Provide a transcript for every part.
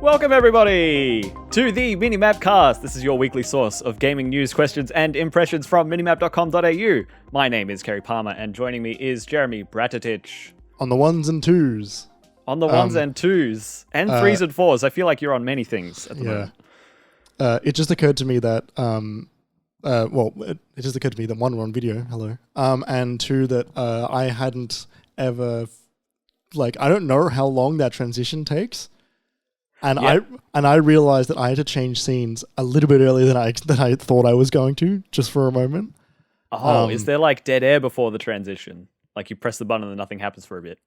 Welcome everybody to the MiniMapCast. This is your weekly source of gaming news, questions, and impressions from minimap.com.au. My name is Kerry Palmer, and joining me is Jeremy Bratatich. On the ones and twos. On the ones and twos. And threes and fours. I feel like you're on many things at the moment. It just occurred to me that, it just occurred to me that one, we're on video, hello, and two, that I hadn't ever, I don't know how long that transition takes. And I realized that I had to change scenes a little bit earlier than I thought I was going to, just for a moment. Oh, is there like dead air before the transition? Like you press the button and nothing happens for a bit?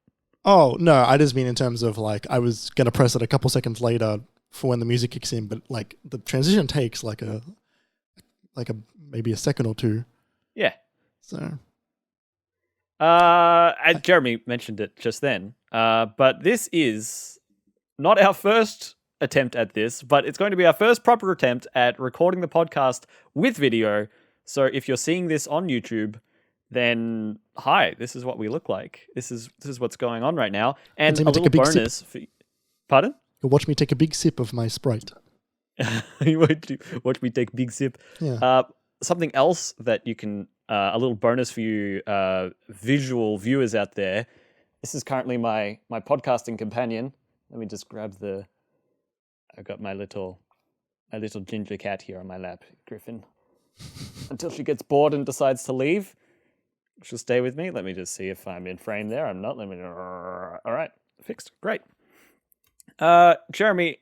Oh, no, I just mean in terms of I was going to press it a couple seconds later for when the music kicks in, but the transition takes maybe a second or two. Yeah. So. Jeremy mentioned it just then, but this is not our first attempt at this, but it's going to be our first proper attempt at recording the podcast with video. So if you're seeing this on YouTube, then hi, this is what we look like. This is what's going on right now. And a little bonus for... Pardon? You'll watch me take a big sip of my Sprite. You watch me take a big sip. Yeah. Something else that you can, a little bonus for you visual viewers out there. This is currently my podcasting companion. Let me just grab I've got my little ginger cat here on my lap, Griffin. Until she gets bored and decides to leave, she'll stay with me. Let me just see if I'm in frame there. I'm not. All right, fixed. Great. Jeremy,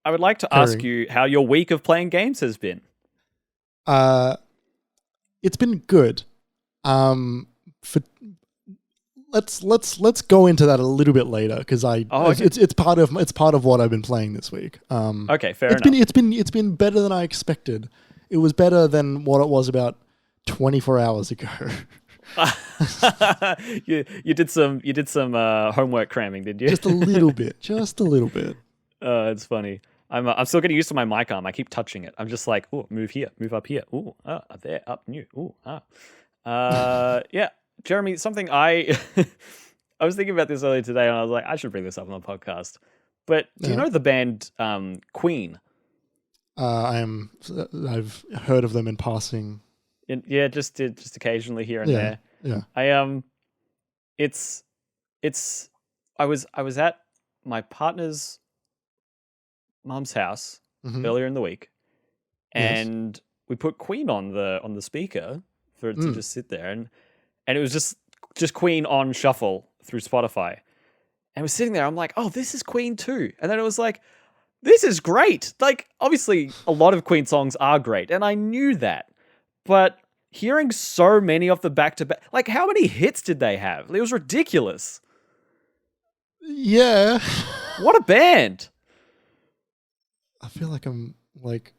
I would like to ask you how your week of playing games has been. It's been good. Let's go into that a little bit later because it's part of what I've been playing this week. Okay, fair enough. It's been better than I expected. It was better than what it was about 24 hours ago. you did some homework cramming, did you? Just a little bit. It's funny. I'm still getting used to my mic arm. I keep touching it. I'm just like, oh, move here, move up here. Oh, there, up, new. Yeah. Jeremy, something I was thinking about this earlier today, and I was like, I should bring this up on the podcast. But do you know the band Queen? I've heard of them in passing. Just occasionally here and there. Yeah. I was at my partner's mum's house earlier in the week, and we put Queen on the speaker for it to just sit there, and it was just Queen on shuffle through Spotify. And we're sitting there, I'm like, oh, this is Queen too. And then it was like, this is great. Like, obviously, a lot of Queen songs are great, and I knew that. But hearing so many of the back-to-back... Like, how many hits did they have? It was ridiculous. Yeah. What a band. I feel like I'm like...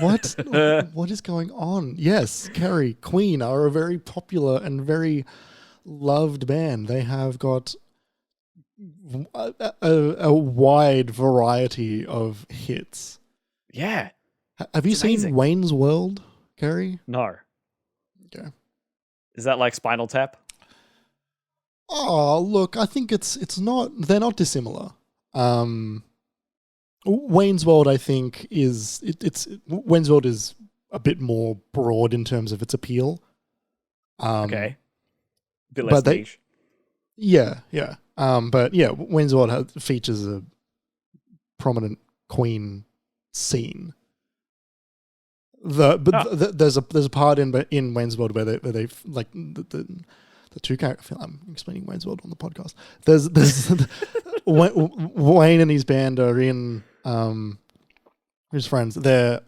What is going on? Yes, Kerry, Queen are a very popular and very loved band. They have got a wide variety of hits. Yeah. Have you seen Wayne's World, Kerry? No. Okay. Is that like Spinal Tap? Oh, look, I think it's not. They're not dissimilar. Wayne's World, I think, Wayne's World is a bit more broad in terms of its appeal. Okay. A bit less niche. Yeah. But yeah, Wayne's World features a prominent Queen scene. There's a part in Wayne's World where they like the two characters. I'm explaining Wayne's World on the podcast. There's Wayne and his band are in his friends. They're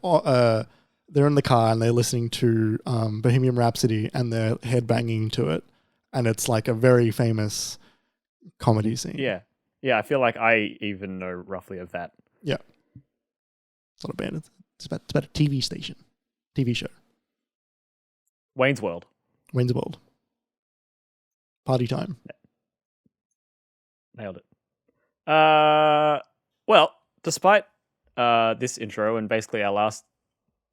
in the car and they're listening to Bohemian Rhapsody and they're headbanging to it, and it's like a very famous comedy scene. Yeah. I feel like I even know roughly of that. Yeah, it's not a band. It's about a TV show. Wayne's World. Party time. Nailed it. Well, despite this intro and basically our last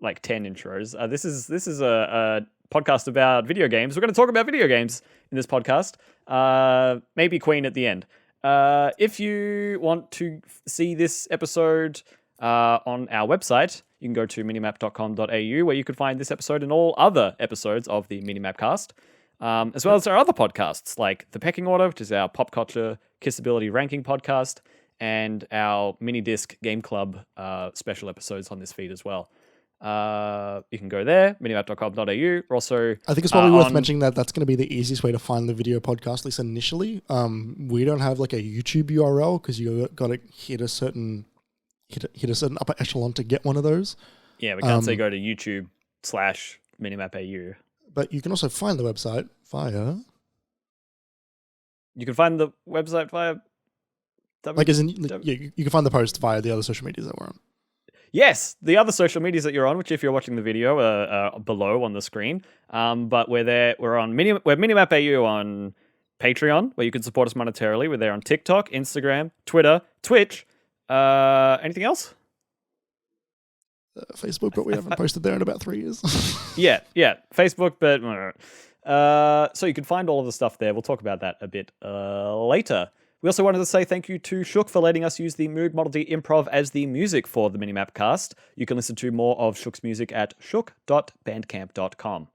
10 intros, this is a podcast about video games. We're going to talk about video games in this podcast. Maybe Queen at the end. If you want to see this episode on our website, you can go to minimap.com.au where you can find this episode and all other episodes of the MiniMapCast, as well as our other podcasts like The Pecking Order, which is our pop culture kissability ranking podcast, and our mini disc game club special episodes on this feed as well. You can go there, minimap.com.au. We're also, I think it's probably worth mentioning that that's going to be the easiest way to find the video podcast, at least initially. We don't have like a YouTube URL because you got to hit a certain upper echelon to get one of those. Yeah, we can't say go to YouTube/minimapau. But you can also find the website via. You can find the website via. You can find the post via the other social medias that we're on. Yes, the other social medias that you're on, which if you're watching the video are below on the screen. But we're there. We're on we're Minimap AU on Patreon, where you can support us monetarily. We're there on TikTok, Instagram, Twitter, Twitch. Anything else? Facebook, but we haven't posted there in about 3 years. yeah, Facebook, but so you can find all of the stuff there. We'll talk about that a bit later. We also wanted to say thank you to Shook for letting us use the Mood Model D Improv as the music for the Minimap cast. You can listen to more of Shook's music at shook.bandcamp.com.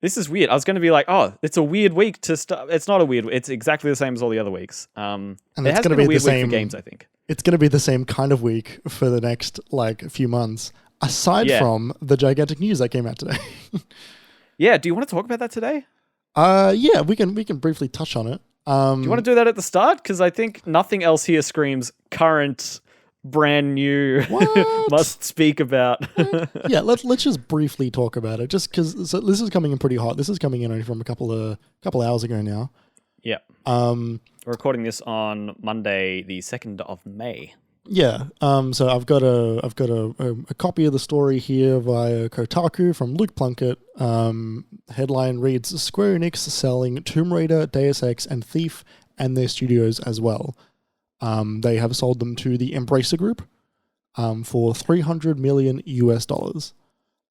This is weird. I was going to be like, oh, it's a weird week to start. It's not a weird. It's exactly the same as all the other weeks. And it has been a weird week for games, I think. It's going to be the same kind of week for the next few months, aside from the gigantic news that came out today. Yeah. Do you want to talk about that today? Yeah, we can briefly touch on it. Do you want to do that at the start? Because I think nothing else here screams current, brand new, must speak about. Yeah, let's just briefly talk about it. Just because this is coming in pretty hot. This is coming in only from a couple hours ago now. Yeah. We're recording this on Monday, the 2nd of May. Yeah. So I've got a copy of the story here via Kotaku from Luke Plunkett. Headline reads: Square Enix selling Tomb Raider, Deus Ex, and Thief and their studios as well. They have sold them to the Embracer Group for $300 million US.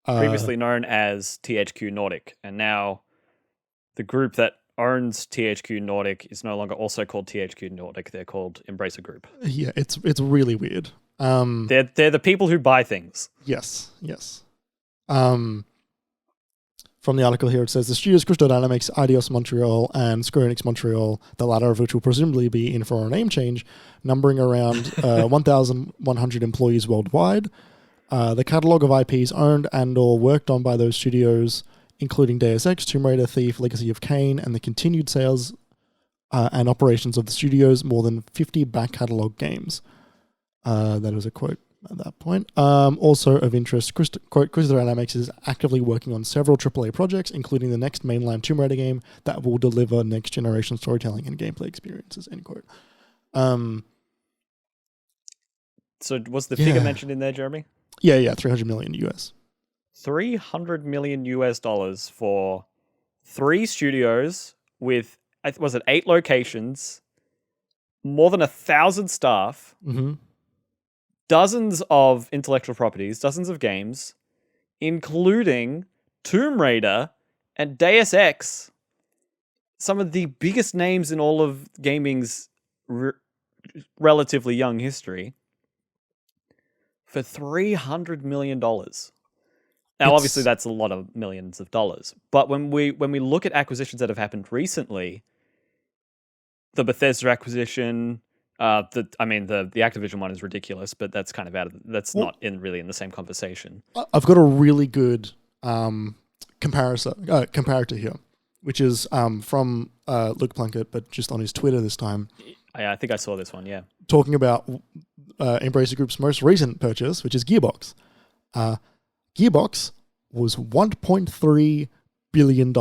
Previously known as THQ Nordic, and now the group that owns THQ Nordic is no longer also called THQ Nordic. They're called Embracer Group. Yeah, it's really weird. They're the people who buy things. Yes. From the article here, it says the studios Crystal Dynamics, Eidos Montreal, and Square Enix Montreal, the latter of which will presumably be in for a name change, numbering around 1,100 employees worldwide. The catalogue of IPs owned and/or worked on by those studios, including Deus Ex, Tomb Raider, Thief, Legacy of Kain, and the continued sales and operations of the studios, more than 50 back catalogue games. That was a quote at that point. Also of interest, Crystal Dynamics is actively working on several AAA projects, including the next mainline Tomb Raider game that will deliver next-generation storytelling and gameplay experiences, end quote. So was the figure mentioned in there, Jeremy? Yeah, $300 million US. $300 million US for 3 studios with, was it 8 locations, more than 1,000 staff, dozens of intellectual properties, dozens of games, including Tomb Raider and Deus Ex, some of the biggest names in all of gaming's relatively young history, for $300 million. Now, obviously, that's a lot of millions of dollars. But when we look at acquisitions that have happened recently, the Bethesda acquisition, the Activision one is ridiculous, but that's kind of not really in the same conversation. I've got a really good comparator here, which is from Luke Plunkett, but just on his Twitter this time. I think I saw this one, yeah. Talking about Embracer Group's most recent purchase, which is Gearbox. Gearbox was $1.3 billion.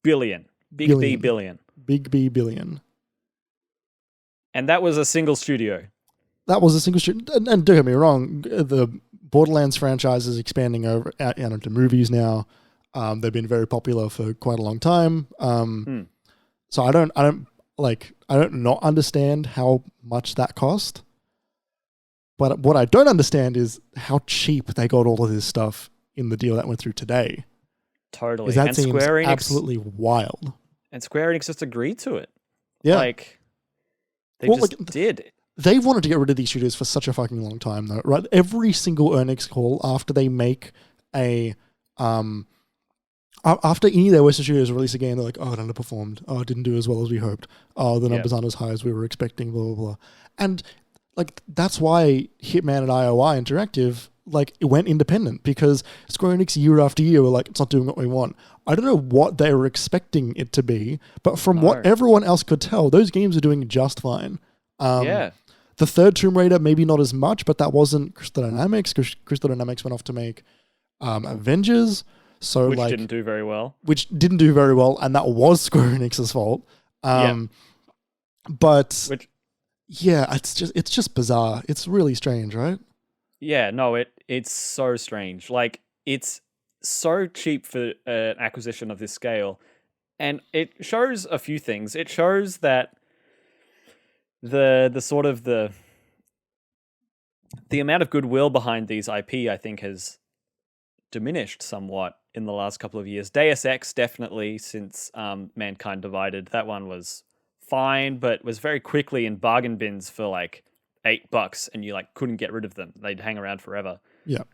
Billion. Big B billion. Big B billion. And that was a single studio. That was a single studio. And don't get me wrong, the Borderlands franchise is expanding out into movies now. They've been very popular for quite a long time. So I don't not understand how much that cost. But what I don't understand is how cheap they got all of this stuff in the deal that went through today. Totally. That seems absolutely wild. and Square Enix just agreed to it. Yeah. Like, they did. They've wanted to get rid of these studios for such a fucking long time, though, right? Every single Enix call after they make a after any of their Western studios release a game, they're like, "Oh, it underperformed. Oh, it didn't do as well as we hoped. Oh, the numbers aren't as high as we were expecting." Blah blah blah. And like that's why Hitman and IOI Interactive it went independent, because Square Enix year after year were like, "It's not doing what we want." I don't know what they were expecting it to be, but from what everyone else could tell, those games are doing just fine. The third Tomb Raider, maybe not as much, but that wasn't Crystal Dynamics. Crystal Dynamics went off to make Avengers. So which didn't do very well. And that was Square Enix's fault. It's just bizarre. It's really strange, right? Yeah, no, it's so strange. Like, it's so cheap for an acquisition of this scale, and it shows a few things. It shows that the sort of the amount of goodwill behind these IP, I think, has diminished somewhat in the last couple of years. Deus Ex, definitely, since Mankind Divided. That one was fine, but was very quickly in bargain bins for like $8, and you couldn't get rid of them. They'd hang around forever. Yeah.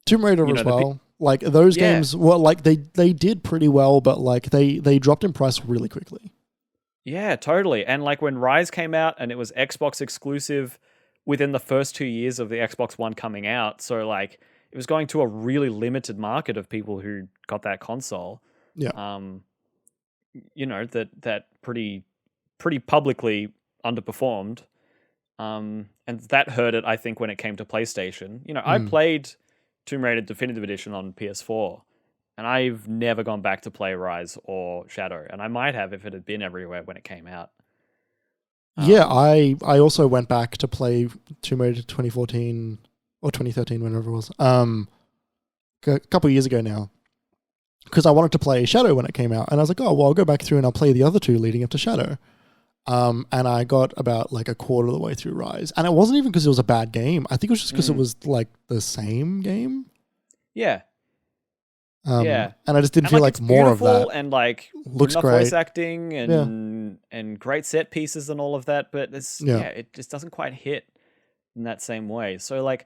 Tomb Raider as well. Those games were they did pretty well, but they dropped in price really quickly. Yeah, totally. And when Rise came out and it was Xbox exclusive within the first 2 years of the Xbox One coming out, so it was going to a really limited market of people who got that console. Yeah. That pretty publicly underperformed. And that hurt it, I think, when it came to PlayStation. I played Tomb Raider Definitive Edition on PS4, and I've never gone back to play Rise or Shadow, and I might have if it had been everywhere when it came out. I also went back to play Tomb Raider 2014 or 2013, whenever it was, a couple of years ago now, because I wanted to play Shadow when it came out, and I was like, oh, well, I'll go back through and I'll play the other two leading up to Shadow. And I got about a quarter of the way through Rise, and it wasn't even because it was a bad game. I think it was just because it was the same game. Yeah. And I just didn't feel more of that. And looks enough great, voice acting and great set pieces and all of that, but it just doesn't quite hit in that same way. So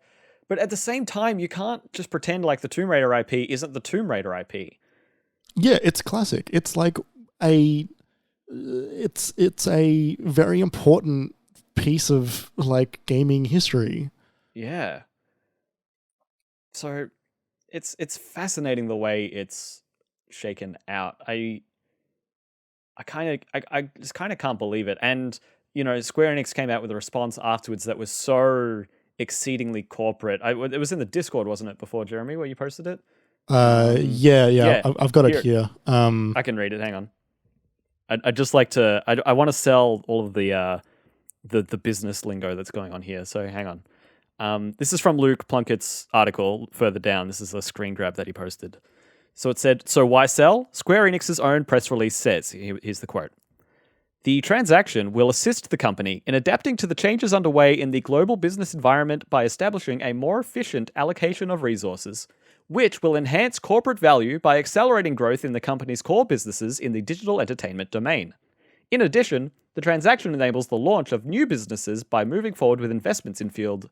but at the same time, you can't just pretend the Tomb Raider IP isn't the Tomb Raider IP. Yeah, it's classic. It's it's a very important piece of gaming history. Yeah. So it's fascinating the way it's shaken out. I just kind of can't believe it. And Square Enix came out with a response afterwards that was so exceedingly corporate. It was in the Discord, wasn't it, before, Jeremy, where you posted it? Yeah. I've got it here. I can read it. Hang on. I'd just like to. I want to sell all of the business lingo that's going on here. So hang on. This is from Luke Plunkett's article further down. This is a screen grab that he posted. So it said, "So why sell?" Square Enix's own press release says. Here's the quote. The transaction will assist the company in adapting to the changes underway in the global business environment by establishing a more efficient allocation of resources, which will enhance corporate value by accelerating growth in the company's core businesses in the digital entertainment domain. In addition, the transaction enables the launch of new businesses by moving forward with investments in fields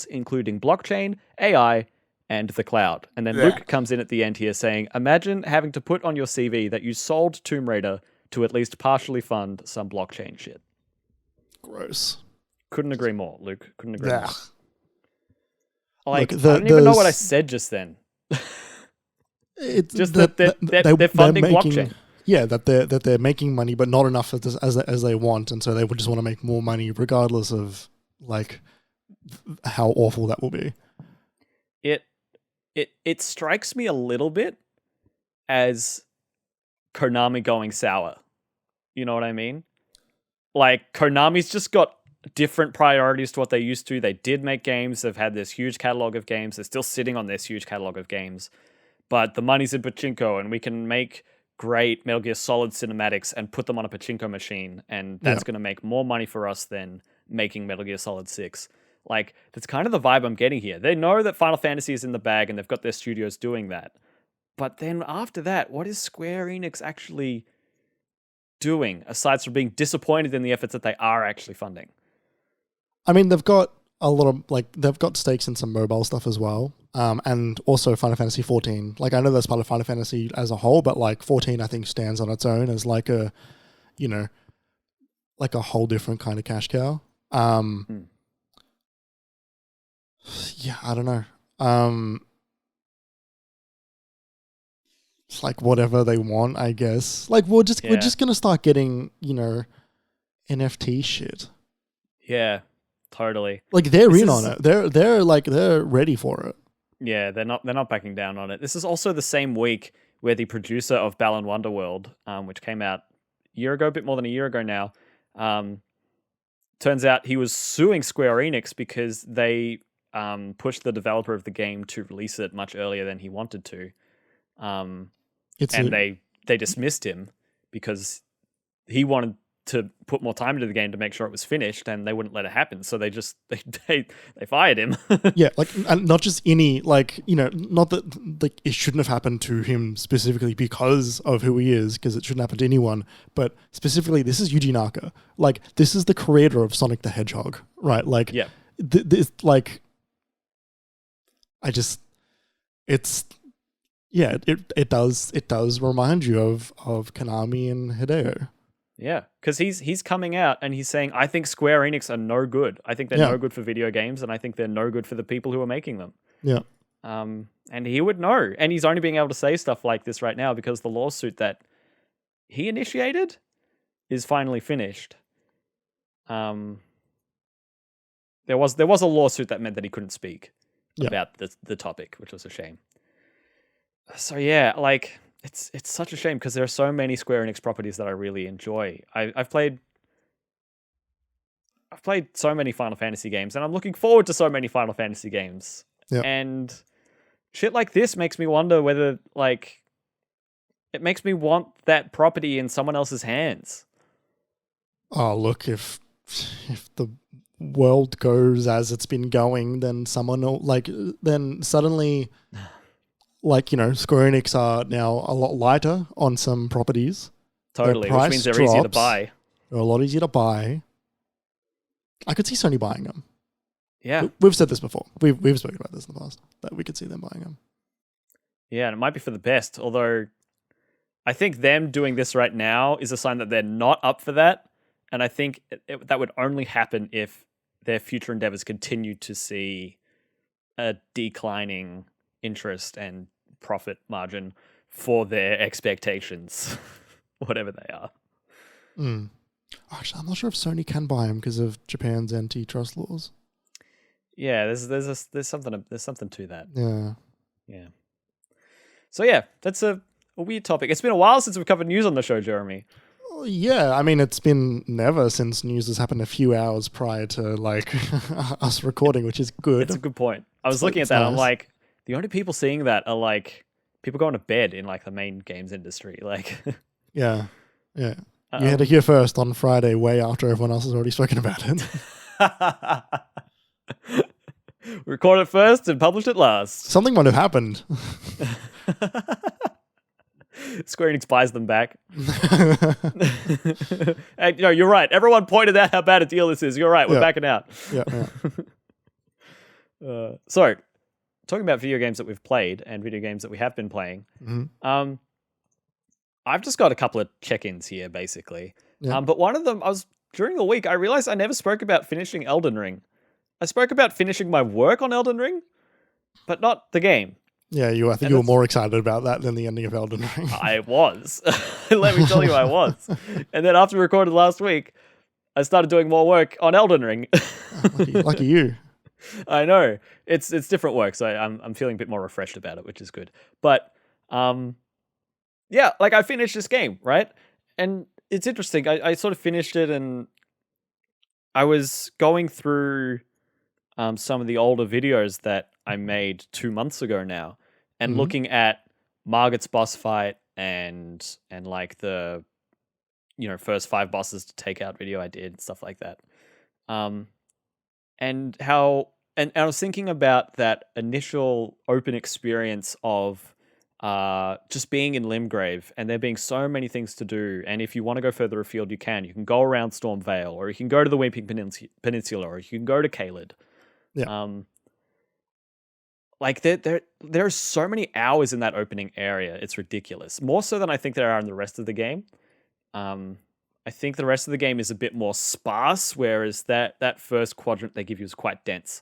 including blockchain, AI, and the cloud. And then Luke comes in at the end here saying, imagine having to put on your CV that you sold Tomb Raider to at least partially fund some blockchain shit. Gross. Couldn't agree more, Luke. Couldn't agree more. Look, I don't even know what I said just then. It's just that they're funding blockchain. Yeah, that they're making money, but not enough as they want, and so they would just want to make more money, regardless of how awful that will be. It strikes me a little bit as Konami going sour. You know what I mean? Konami's just got different priorities to what they used to. They did make games. They've had this huge catalog of games. They're still sitting on this huge catalog of games. But the money's in pachinko, and we can make great Metal Gear Solid cinematics and put them on a pachinko machine, and that's going to make more money for us than making Metal Gear Solid 6. That's kind of the vibe I'm getting here. They know that Final Fantasy is in the bag, and they've got their studios doing that. But then after that, what is Square Enix actually doing aside from being disappointed in the efforts that they are actually funding? I mean, they've got a lot of they've got stakes in some mobile stuff as well, and also Final Fantasy 14. Like I know that's part of Final Fantasy as a whole, but like 14, I think stands on its own as like a, like a whole different kind of cash cow. Yeah, I don't know. It's like whatever they want, I guess. Like we're just gonna start getting NFT shit. Yeah, totally. Like they're in on it. They're ready for it. Yeah, they're not backing down on it. This is also the same week where the producer of Balan Wonderworld, which came out a year ago, a bit more than a year ago now, turns out he was suing Square Enix because they pushed the developer of the game to release it much earlier than he wanted to. They dismissed him because he wanted to put more time into the game to make sure it was finished, and they wouldn't let it happen. So they fired him. Yeah, and not just any, not that it shouldn't have happened to him specifically because of who he is, because it shouldn't happen to anyone, but specifically, this is Yuji Naka. Like, this is the creator of Sonic the Hedgehog, right? Like, yeah. It does remind you of Konami and Hideo. Yeah, because he's coming out and he's saying, I think Square Enix are no good. I think they're no good for video games, and I think they're no good for the people who are making them. Yeah. And he would know. And he's only being able to say stuff like this right now because the lawsuit that he initiated is finally finished. There was a lawsuit that meant that he couldn't speak about the topic, which was a shame. So yeah, like it's such a shame because there are so many Square Enix properties that I really enjoy. I've played so many Final Fantasy games, and I'm looking forward to so many Final Fantasy games. Yep. And shit like this makes me wonder whether it makes me want that property in someone else's hands. Oh, look, if the world goes as it's been going, then then suddenly Square Enix are now a lot lighter on some properties. Totally, which means they're easier to buy. They're a lot easier to buy. I could see Sony buying them. Yeah. We've said this before. We've spoken about this in the past, that we could see them buying them. Yeah, and it might be for the best, although I think them doing this right now is a sign that they're not up for that, and I think that would only happen if their future endeavors continue to see a declining interest and profit margin for their expectations, whatever they are. Actually, I'm not sure if Sony can buy them because of Japan's antitrust laws. Yeah, there's something to that. Yeah. So yeah, that's a weird topic. It's been a while since we've covered news on the show, Jeremy. Yeah, I mean, it's been never since news has happened a few hours prior to us recording, which is good. That's a good point. I was looking at that. Nice. I'm like, the only people seeing that are people going to bed in the main games industry. Yeah. You had to hear first on Friday, way after everyone else has already spoken about it. Record it first and publish it last. Something might have happened. Square Enix buys them back. And, you're right. Everyone pointed out how bad a deal this is. You're right. We're backing out. Yeah. So, talking about video games that we've played and video games that we have been playing, I've just got a couple of check-ins here, basically. Yeah. But one of them, during the week, I realized I never spoke about finishing Elden Ring. I spoke about finishing my work on Elden Ring, but not the game. Yeah, I think you were more excited about that than the ending of Elden Ring. I was. Let me tell you, I was. And then after we recorded last week, I started doing more work on Elden Ring. Lucky you. I know. It's different work, so I'm feeling a bit more refreshed about it, which is good. But yeah, I finished this game, right? And it's interesting. I sort of finished it, and I was going through some of the older videos that I made 2 months ago now, and looking at Margit's boss fight and the first 5 bosses to take out video I did and stuff like that. And I was thinking about that initial open experience of just being in Limgrave and there being so many things to do. And if you want to go further afield, you can. You can go around Stormvale, or you can go to the Weeping Peninsula, or you can go to Caelid. Yeah. Like there are so many hours in that opening area. It's ridiculous. More so than I think there are in the rest of the game. I think the rest of the game is a bit more sparse, whereas that first quadrant they give you is quite dense.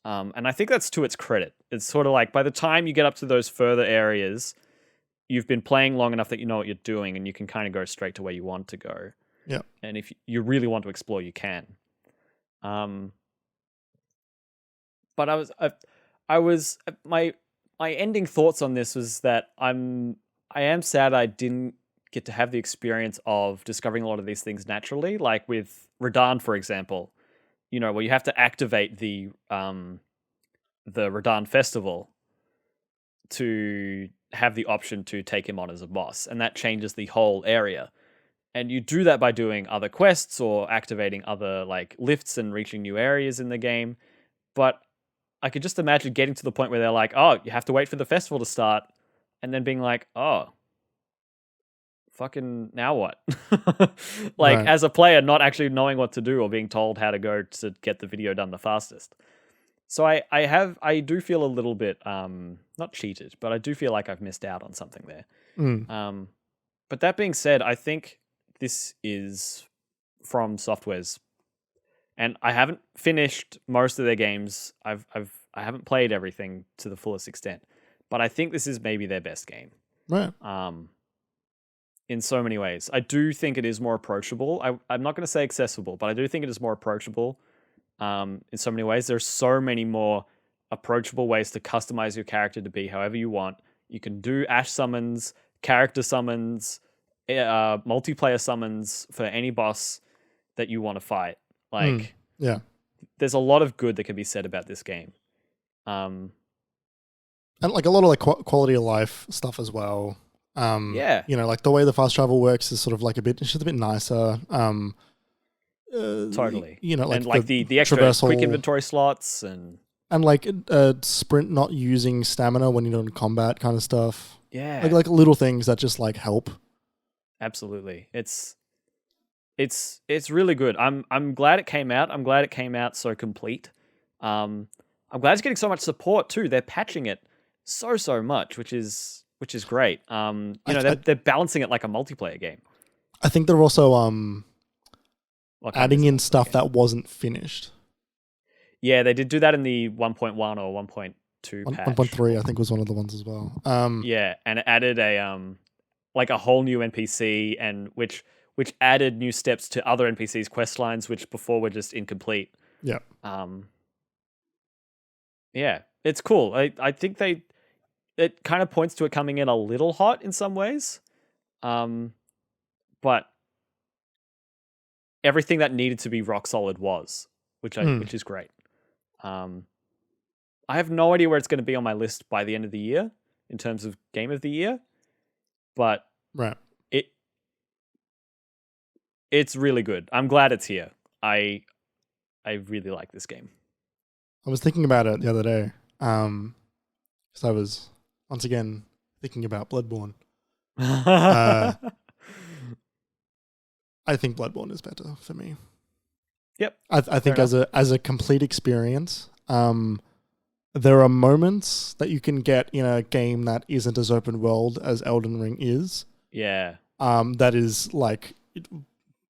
And I think that's to its credit. It's sort of like by the time you get up to those further areas, you've been playing long enough that you know what you're doing and you can kind of go straight to where you want to go. Yeah. And if you really want to explore, you can. But I was my ending thoughts on this was that I am sad I didn't get to have the experience of discovering a lot of these things naturally, like with Radahn, for example. Where you have to activate the Radahn Festival to have the option to take him on as a boss, and that changes the whole area. And you do that by doing other quests or activating other like lifts and reaching new areas in the game. But I could just imagine getting to the point where they're like, "Oh, you have to wait for the festival to start," and then being like, "Oh, fucking now what?" Like Right. as a player not actually knowing what to do or being told how to go to get the video done the fastest. So I do feel a little bit not cheated, but I do feel like I've missed out on something there. But that being said, I think this is From Software's, and I haven't finished most of their games. I haven't played everything to the fullest extent, but I think this is maybe their best game. Right. In so many ways. I do think it is more approachable. I'm not going to say accessible, but I do think it is more approachable in so many ways. There's so many more approachable ways to customize your character to be however you want. You can do Ash summons, character summons, multiplayer summons for any boss that you want to fight. Like, yeah, there's a lot of good that can be said about this game. And like a lot of like quality of life stuff as well. Yeah. Like the way the fast travel works is sort of like it's just a bit nicer. Totally. Like and like the extra traversal, quick inventory slots and like sprint not using stamina when you're in combat kind of stuff. Yeah. Like little things that just like help. Absolutely. It's really good. I'm glad it came out. I'm glad it came out so complete. I'm glad it's getting so much support too. They're patching it so much, which is great. They're balancing it like a multiplayer game. I think they're also adding in stuff that wasn't finished. Yeah, they did do that in the 1.1 or 1.2 patch. 1.3 I think was one of the ones as well. Yeah, and it added a whole new NPC and which added new steps to other NPCs' quest lines which before were just incomplete. Yeah. Yeah, it's cool. I think it kind of points to it coming in a little hot in some ways. But everything that needed to be rock solid was, which is great. I have no idea where it's going to be on my list by the end of the year in terms of game of the year, but right. It's really good. I'm glad it's here. I really like this game. I was thinking about it the other day, because I was once again thinking about Bloodborne. I think Bloodborne is better for me. Yep. I think as a complete experience, there are moments that you can get in a game that isn't as open world as Elden Ring is. Yeah. That is like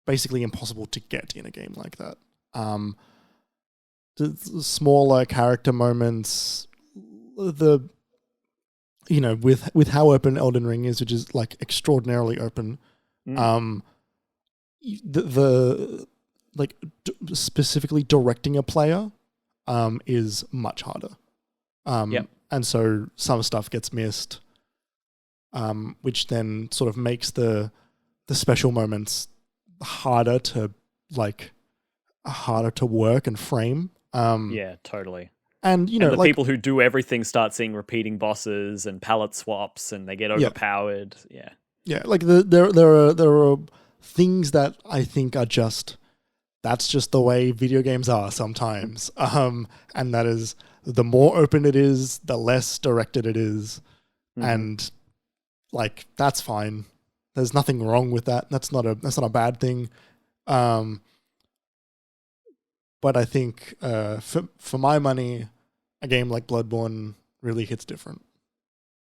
basically impossible to get in a game like that. The smaller character moments, with how open Elden Ring is, which is like extraordinarily open. Specifically directing a player is much harder. Yep. And so some stuff gets missed, which then sort of makes the special moments harder to work and frame. Yeah, totally. And the people who do everything start seeing repeating bosses and palette swaps, and they get overpowered. Yeah. Yeah, like there are things that I think are that's just the way video games are sometimes. And that is, the more open it is, the less directed it is. Mm-hmm. And like that's fine. There's nothing wrong with that. That's not a bad thing. But I think for my money, a game like Bloodborne really hits different.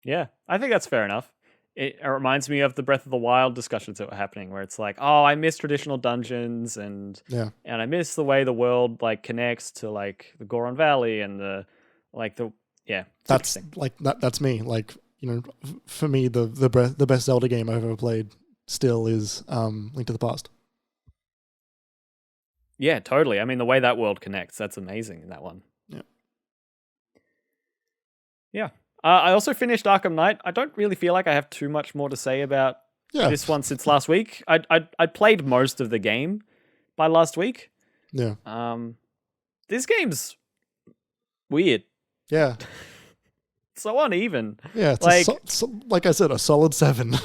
Yeah, I think that's fair enough. It reminds me of the Breath of the Wild discussions that were happening, where it's like, oh, I miss traditional dungeons, and I miss the way the world like connects to like the Goron Valley and That's like that's me. Like, you know, for me, the best Zelda game I've ever played still is Link to the Past. Yeah, totally. I mean, the way that world connects, that's amazing in that one. Yeah. Yeah. I also finished Arkham Knight. I don't really feel like I have too much more to say about this one since last week. I played most of the game by last week. Yeah. This game's weird. Yeah. So uneven. Yeah, it's like I said, a solid 7.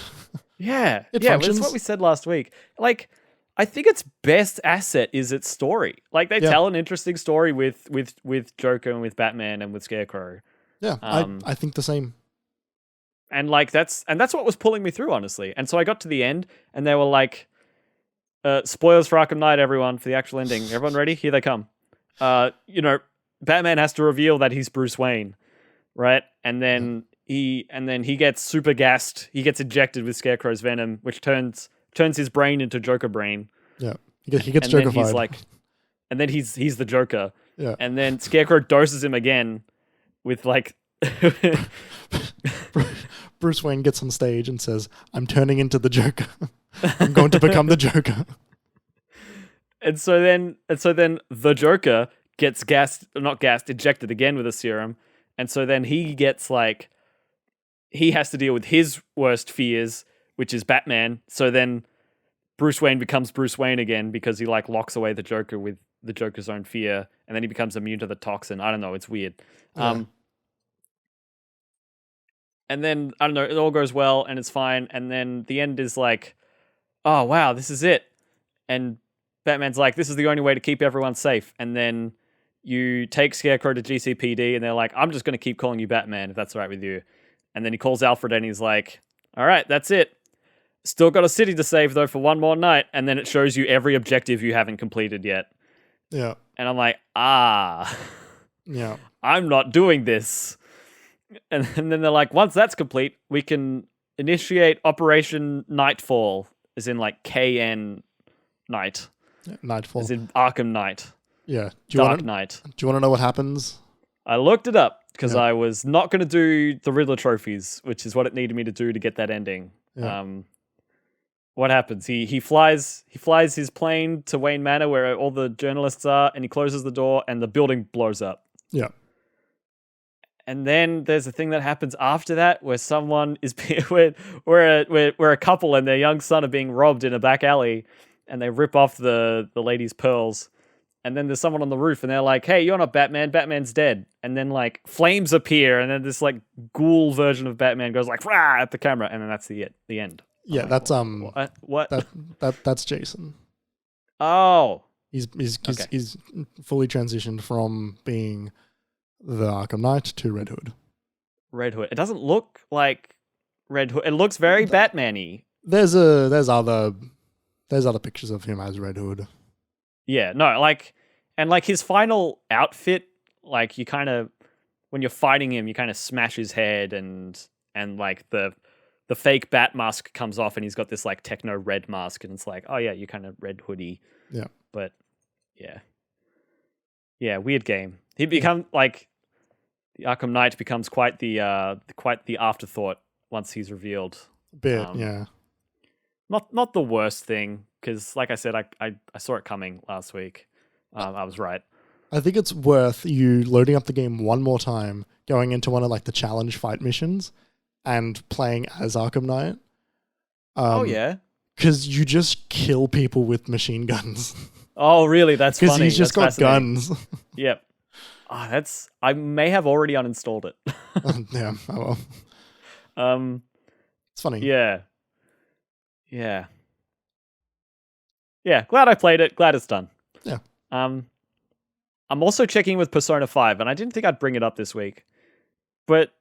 Yeah. It functions. That's what we said last week. Like, I think its best asset is its story. Like, they tell an interesting story with Joker and with Batman and with Scarecrow. Yeah, I think the same. And like that's what was pulling me through, honestly. And so I got to the end, and they were like, "Spoilers for Arkham Knight, everyone, for the actual ending. Everyone ready? Here they come." You know, Batman has to reveal that he's Bruce Wayne, right? And then he gets super gassed. He gets injected with Scarecrow's venom, which turns his brain into Joker brain. Yeah, he gets Joker-fied. He's like, and then he's the Joker. Yeah, and then Scarecrow doses him again. With like Bruce Wayne gets on stage and says, "I'm turning into the Joker. I'm going to become the Joker." And so then the Joker gets ejected again with a serum. And so then he gets like, he has to deal with his worst fears, which is Batman. So then Bruce Wayne becomes Bruce Wayne again because he like locks away the Joker with the Joker's own fear, and then he becomes immune to the toxin. I don't know, it's weird. Yeah. And then, I don't know, it all goes well and it's fine. And then the end is like, oh, wow, this is it. And Batman's like, this is the only way to keep everyone safe. And then you take Scarecrow to GCPD and they're like, I'm just going to keep calling you Batman if that's all right with you. And then he calls Alfred and he's like, all right, that's it. Still got a city to save, though, for one more night. And then it shows you every objective you haven't completed yet. Yeah. And I'm like, yeah, I'm not doing this. And then they're like, once that's complete, we can initiate Operation Nightfall, as in like KN Night. Yeah, Nightfall. As in Arkham Knight. Yeah. Dark Knight. Do you want to know what happens? I looked it up because I was not going to do the Riddler trophies, which is what it needed me to do to get that ending. Yeah. What happens? He flies his plane to Wayne Manor where all the journalists are, and he closes the door and the building blows up. Yeah. And then there's a thing that happens after that where someone is where a couple and their young son are being robbed in a back alley, and they rip off the lady's pearls. And then there's someone on the roof and they're like, hey, you're not Batman, Batman's dead. And then like flames appear and then this like ghoul version of Batman goes like rah at the camera, and then that's the end. Yeah, like, that's what? That's Jason. Oh. He's fully transitioned from being the Arkham Knight to Red Hood. Red Hood. It doesn't look like Red Hood. It looks very Batman-y. There's other pictures of him as Red Hood. Yeah, no, like, and like his final outfit, like you kind of, when you're fighting him, you kind of smash his head and like the fake bat mask comes off and he's got this like techno red mask and it's like, oh yeah, you kind of Red Hoodie. Yeah. But yeah, weird game. He become like the Arkham Knight becomes quite the afterthought once he's revealed. Yeah. Not the worst thing, because like I said, I saw it coming last week. I was right. I think it's worth you loading up the game one more time, going into one of like the challenge fight missions, and playing as Arkham Knight. Oh yeah, because you just kill people with machine guns. Oh really? That's funny. Because he's just got guns. Yep. I may have already uninstalled it. Yeah. Oh well. It's funny. Yeah. Yeah. Yeah. Glad I played it. Glad it's done. Yeah. I'm also checking with Persona 5, and I didn't think I'd bring it up this week, but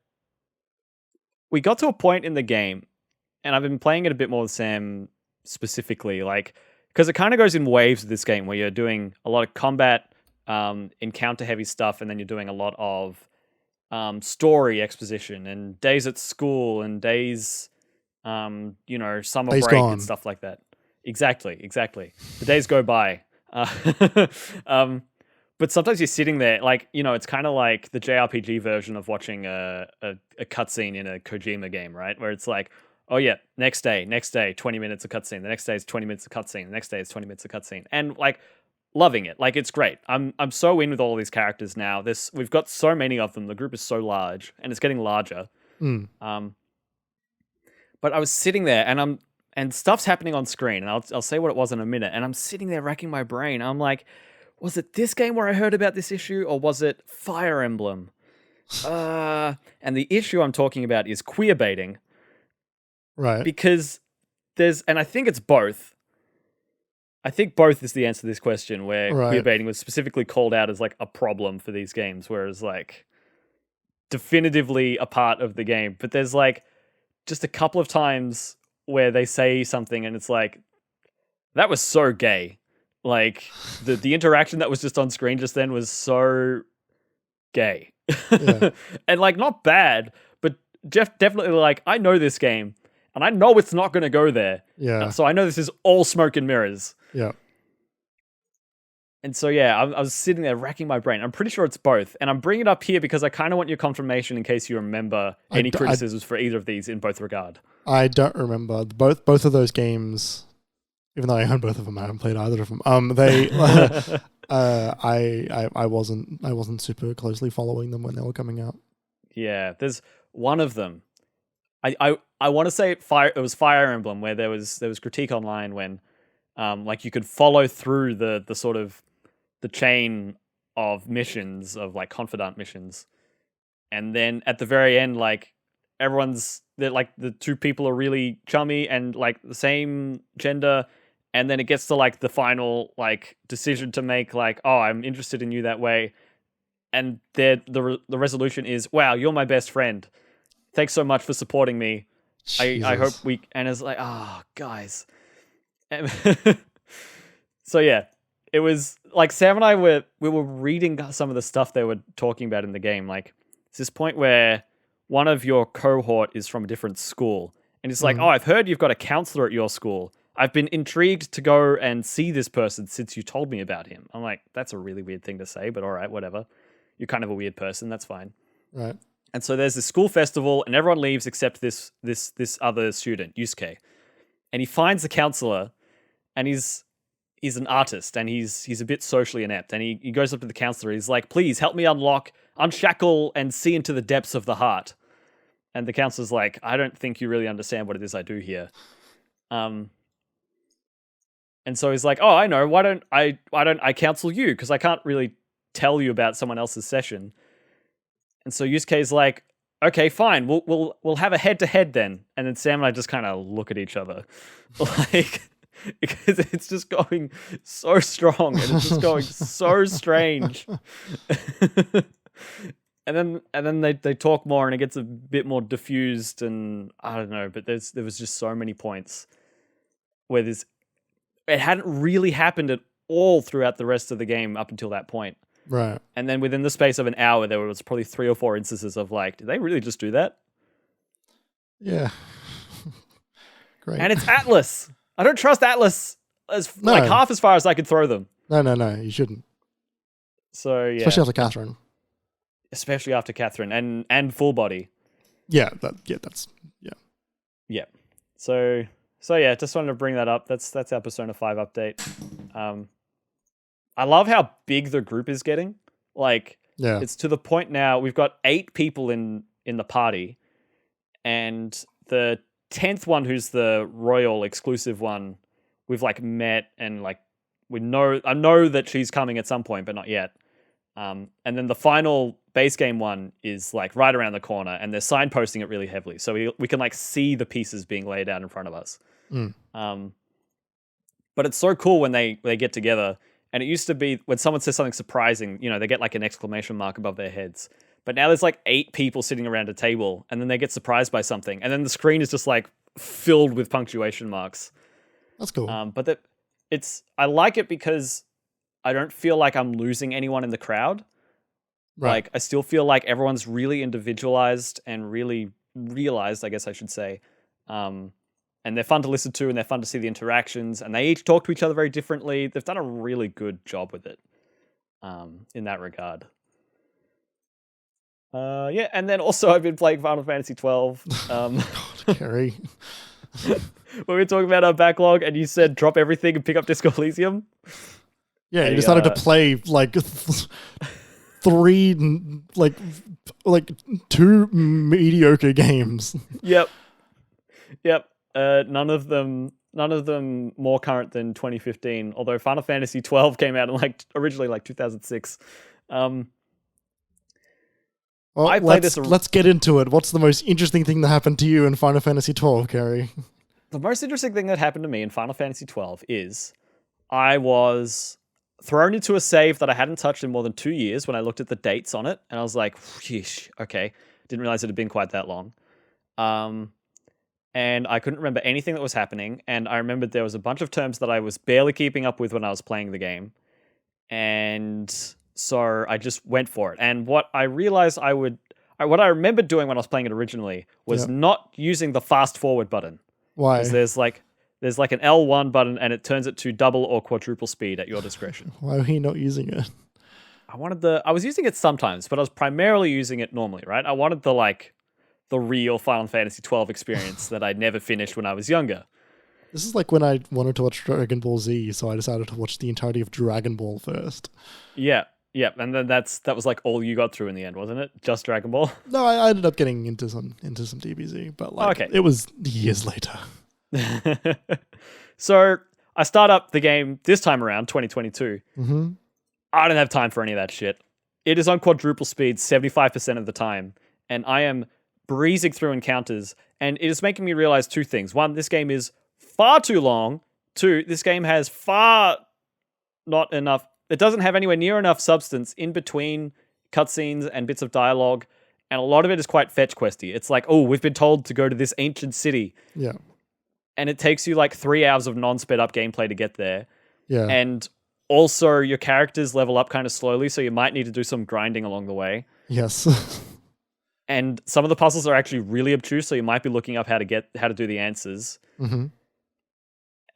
we got to a point in the game and I've been playing it a bit more with Sam specifically, like, because it kind of goes in waves with this game where you're doing a lot of combat, encounter heavy stuff, and then you're doing a lot of story exposition and days at school and days, summer Days break gone. and stuff like that. Exactly. The days go by. But sometimes you're sitting there, like, it's kind of like the JRPG version of watching a cutscene in a Kojima game, right? Where it's like, oh yeah, next day, 20 minutes of cutscene. The next day is 20 minutes of cutscene. The next day is 20 minutes of cutscene. And like, loving it. Like, it's great. I'm so in with all these characters now. We've got so many of them. The group is so large, and it's getting larger. But I was sitting there, and stuff's happening on screen, and I'll say what it was in a minute. And I'm sitting there racking my brain. I'm like, was it this game where I heard about this issue, or was it Fire Emblem? And the issue I'm talking about is queer baiting. Right. Because and I think it's both. I think both is the answer to this question, where queer baiting was specifically called out as like a problem for these games, whereas like definitively a part of the game. But there's like just a couple of times where they say something and it's like, that was so gay. Like the interaction that was just on screen just then was so gay. Yeah. And like, not bad, but Jeff definitely like, I know this game and I know it's not going to go there. Yeah. So I know this is all smoke and mirrors. Yeah. And so, yeah, I was sitting there racking my brain. I'm pretty sure it's both. And I'm bringing it up here because I kind of want your confirmation in case you remember any criticisms for either of these in both regard. I don't remember. Both of those games, even though I own both of them, I haven't played either of them. I wasn't super closely following them when they were coming out. Yeah, there's one of them. I want to say it was Fire Emblem, where there was critique online when like you could follow through the sort of the chain of missions, of like confidant missions, and then at the very end, like like the two people are really chummy and like the same gender, and then it gets to like the final like decision to make, like, oh, I'm interested in you that way, and the resolution is, wow, you're my best friend. Thanks so much for supporting me. I hope and it's like, oh, guys. So yeah, it was like Sam and I were reading some of the stuff they were talking about in the game. Like, it's this point where one of your cohort is from a different school, and it's like, oh, I've heard you've got a counselor at your school. I've been intrigued to go and see this person since you told me about him. I'm like, that's a really weird thing to say, but all right, whatever. You're kind of a weird person. That's fine. Right. And so there's this school festival, and everyone leaves except this other student, Yusuke. And he finds the counselor, and he's an artist, and he's a bit socially inept. And he goes up to the counselor. He's like, please help me unshackle, and see into the depths of the heart. And the counselor's like, I don't think you really understand what it is I do here. And so he's like, oh, I know. Why don't I counsel you? Because I can't really tell you about someone else's session. And so Yusuke's like, okay, fine. We'll have a head-to-head then. And then Sam and I just kind of look at each other, like, because it's just going so strong and it's just going so strange. and then they talk more and it gets a bit more diffused, and I don't know. But there was just so many points where it hadn't really happened at all throughout the rest of the game up until that point. Right. And then within the space of an hour, there was probably 3 or 4 instances of like, did they really just do that? Yeah. Great. And it's Atlas. I don't trust Atlas like half as far as I could throw them. No, you shouldn't. So yeah. Especially after Catherine. Especially after Catherine and Full Body. Yeah, Yeah. So yeah, just wanted to bring that up. That's our Persona 5 update. I love how big the group is getting. Like, yeah, it's to the point now we've got 8 people in the party, and the 10th one, who's the royal exclusive one, we've like met, and like I know that she's coming at some point, but not yet. And then the final base game one is like right around the corner, and they're signposting it really heavily, so we can like see the pieces being laid out in front of us. But it's so cool when they get together. And it used to be when someone says something surprising, they get like an exclamation mark above their heads. But now there's like 8 people sitting around a table, and then they get surprised by something, and then the screen is just like filled with punctuation marks. That's cool. But I like it because I don't feel like I'm losing anyone in the crowd. Right. Like, I still feel like everyone's really individualized and really realized, I guess I should say. And they're fun to listen to, and they're fun to see the interactions, and they each talk to each other very differently. They've done a really good job with it in that regard. Yeah, and then also I've been playing Final Fantasy XII. God, Kerry. When we were talking about our backlog, and you said drop everything and pick up Disco Elysium. Yeah, you decided to play like three, like two mediocre games. Yep. None of them more current than 2015. Although Final Fantasy XII came out in originally 2006. Well, let's get into it. What's the most interesting thing that happened to you in Final Fantasy XII, Kerry? The most interesting thing that happened to me in Final Fantasy XII is I was thrown into a save that I hadn't touched in more than 2 years when I looked at the dates on it, and I was like, "Yeesh, okay." Didn't realize it had been quite that long. And I couldn't remember anything that was happening, and I remembered there was a bunch of terms that I was barely keeping up with when I was playing the game. And so I just went for it. And what I realized what I remembered doing when I was playing it originally was not using the fast forward button. Why? Because there's an L1 button, and it turns it to double or quadruple speed at your discretion. Why are you not using it? I was using it sometimes, but I was primarily using it normally, right? I wanted the real Final Fantasy XII experience that I'd never finished when I was younger. This is like when I wanted to watch Dragon Ball Z, so I decided to watch the entirety of Dragon Ball first. Yeah, and then that was like all you got through in the end, wasn't it? Just Dragon Ball? No, I ended up getting into some DBZ, but it was years later. So I start up the game this time around, 2022. Mm-hmm. I don't have time for any of that shit. It is on quadruple speed 75% of the time, and I am breezing through encounters, and it is making me realize two things. One, this game is far too long. Two, this game has not enough. It doesn't have anywhere near enough substance in between cutscenes and bits of dialogue, and a lot of it is quite fetch questy. It's like, oh, we've been told to go to this ancient city. Yeah. And it takes you 3 hours of non-sped up gameplay to get there. Yeah. And also your characters level up kind of slowly, so you might need to do some grinding along the way. Yes. And some of the puzzles are actually really obtuse, so you might be looking up how to do the answers. Mm-hmm.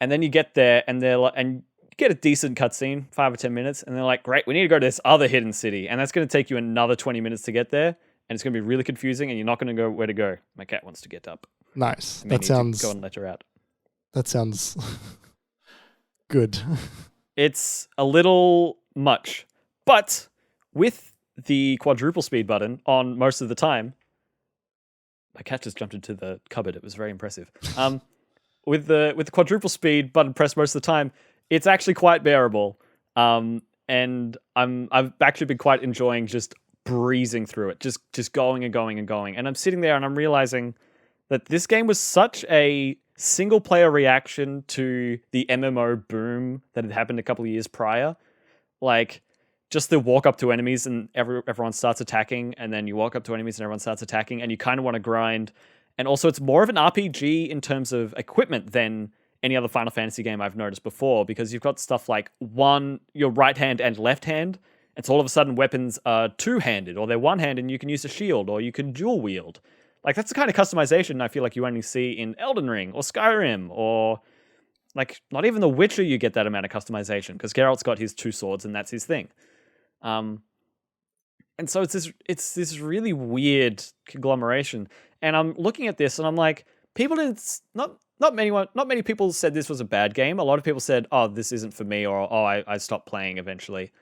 And then you get there, and you get a decent cutscene, 5 or 10 minutes, and they're like, "Great, we need to go to this other hidden city," and that's going to take you another 20 minutes to get there, and it's going to be really confusing, and you're not going to go where to go. My cat wants to get up. Nice. That sounds. Go and let her out. That sounds good. It's a little much, but with the quadruple speed button on most of the time. My cat just jumped into the cupboard. It was very impressive. With the quadruple speed button pressed most of the time, it's actually quite bearable. And I've actually been quite enjoying just breezing through it, just going and going and going. And I'm sitting there and I'm realizing that this game was such a single player reaction to the MMO boom that had happened a couple of years prior. Just the walk up to enemies and everyone starts attacking, and then you walk up to enemies and everyone starts attacking, and you kind of want to grind. And also it's more of an RPG in terms of equipment than any other Final Fantasy game I've noticed before, because you've got stuff like your right hand and left hand, and so all of a sudden weapons are two-handed, or they're one-handed and you can use a shield, or you can dual wield. That's the kind of customization I feel like you only see in Elden Ring or Skyrim, or not even The Witcher you get that amount of customization, because Geralt's got his two swords and that's his thing. And so it's this really weird conglomeration. And I'm looking at this and I'm like, not many people said this was a bad game. A lot of people said, "Oh, this isn't for me," or "Oh, I stopped playing eventually."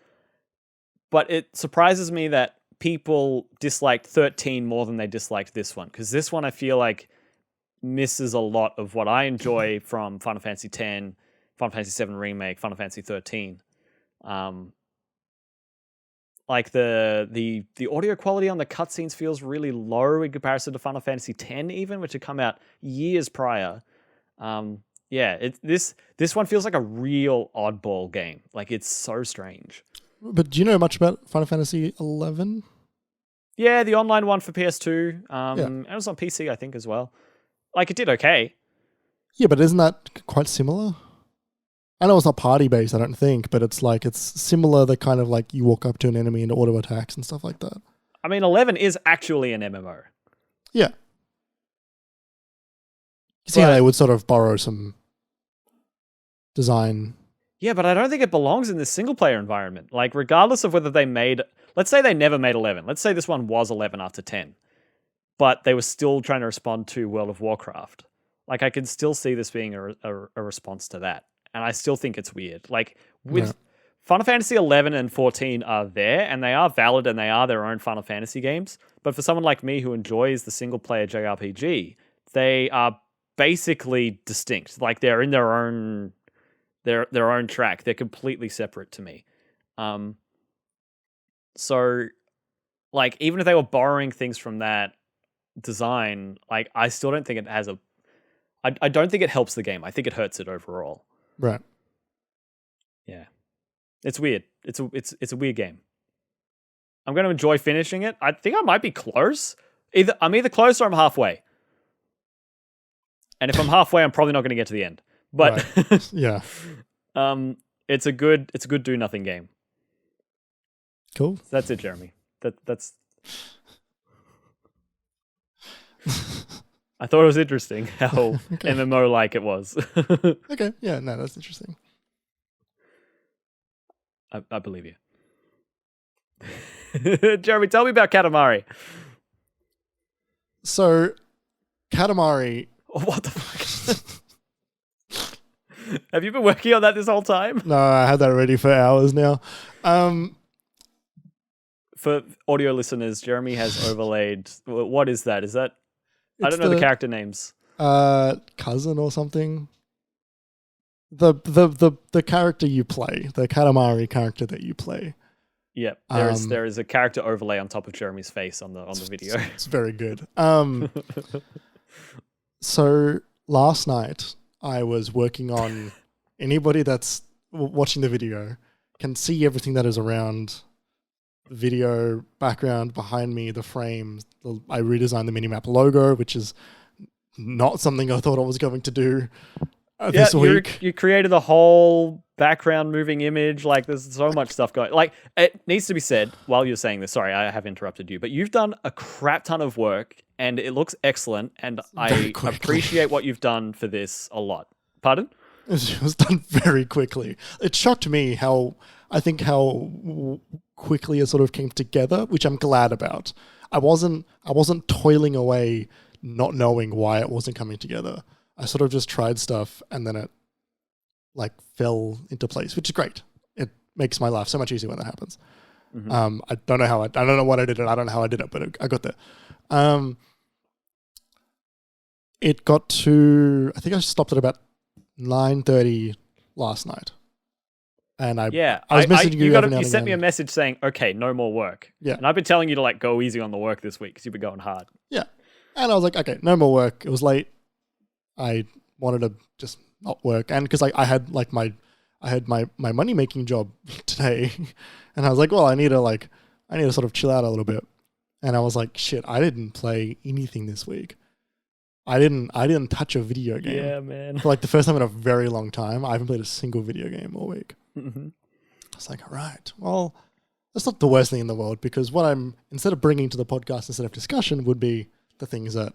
But it surprises me that people disliked 13 more than they disliked this one, because this one I feel like misses a lot of what I enjoy from Final Fantasy X, Final Fantasy VII Remake, Final Fantasy 13. The audio quality on the cutscenes feels really low in comparison to Final Fantasy X, even, which had come out years prior. This one feels like a real oddball game. It's so strange. But do you know much about Final Fantasy XI? Yeah, the online one for PS2. And it was on PC, I think, as well. It did okay. Yeah, but isn't that quite similar? I know it's not party-based, I don't think, but it's similar, the kind of like you walk up to an enemy and auto attacks and stuff like that. I mean, 11 is actually an MMO. Yeah. You see how they would sort of borrow some design. Yeah, but I don't think it belongs in this single-player environment. Like, regardless of whether they made... Let's say they never made 11. Let's say this one was 11 after 10. But they were still trying to respond to World of Warcraft. Like, I can still see this being a response to that. And I still think it's weird. Like, with Final Fantasy 11 and 14 are there, and they are valid, and they are their own Final Fantasy games. But for someone like me who enjoys the single-player JRPG, they are basically distinct. Like, they're in their own track. They're completely separate to me. So, like, even if they were borrowing things from that design, like, I still don't think it has I don't think it helps the game. I think it hurts it overall. Right. Yeah. It's weird. It's a weird game. I'm going to enjoy finishing it. I think I might be close. I'm either close or I'm halfway. And if I'm halfway, I'm probably not going to get to the end. But right. Yeah. It's a good do nothing game. Cool. So that's it, Jeremy. That's I thought it was interesting how MMO like it was. Okay. Yeah, no, that's interesting. I believe you. Jeremy, tell me about Katamari. So, Katamari... What the fuck? Have you been working on that this whole time? No, I had that ready for hours now. For audio listeners, Jeremy has overlaid... What is that? Is that... I don't know the character names. Cousin or something. The character you play, the Katamari character that you play. Yep, there is a character overlay on top of Jeremy's face on the video. It's very good. So last night I was working on. Anybody that's watching the video can see everything that is around the video background behind me, the frames. I redesigned the Minimap logo, which is not something I thought I was going to do this week. You created a whole background moving image. Like, there's so much stuff going. Like, it needs to be said while you're saying this. Sorry, I have interrupted you, but you've done a crap ton of work, and it looks excellent. And I appreciate what you've done for this a lot. Pardon? It was done very quickly. It shocked me how quickly it sort of came together, which I'm glad about. I wasn't toiling away not knowing why it wasn't coming together. I sort of just tried stuff and then it like fell into place, which is great. It makes my life so much easier when that happens. Mm-hmm. I don't know what I did and I don't know how I did it, but I got there. It got to, I think I stopped at about 9:30 last night. And I was messaging you every now and you sent me a message saying, okay, no more work. Yeah. And I've been telling you to like go easy on the work this week because you've been going hard. Yeah. And I was like, okay, no more work. It was late. I wanted to just not work. And because I had my money making job today. And I was like, well, I need to sort of chill out a little bit. And I was like, shit, I didn't play anything this week. I didn't touch a video game. Yeah, man. For like the first time in a very long time. I haven't played a single video game all week. Mm-hmm. I was like, all right, well, that's not the worst thing in the world because what I'm, instead of bringing to the podcast instead of discussion would be the things that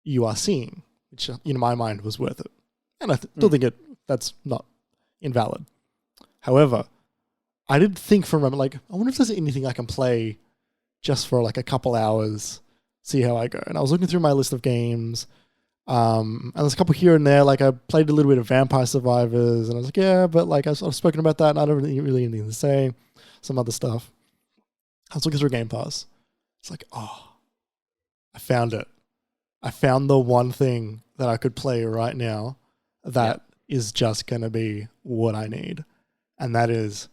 you are seeing, which in my mind was worth it. And I still think that's not invalid. However, I did think for a moment, like, I wonder if there's anything I can play just for like a couple hours, see how I go. And I was looking through my list of games, and there's a couple here and there. Like I played a little bit of Vampire Survivors, and I was like, yeah, but like I've spoken about that, and I don't really anything to say. Some other stuff. I was looking through Game Pass. It's like, oh, I found it. I found the one thing that I could play right now that is just going to be what I need. And that is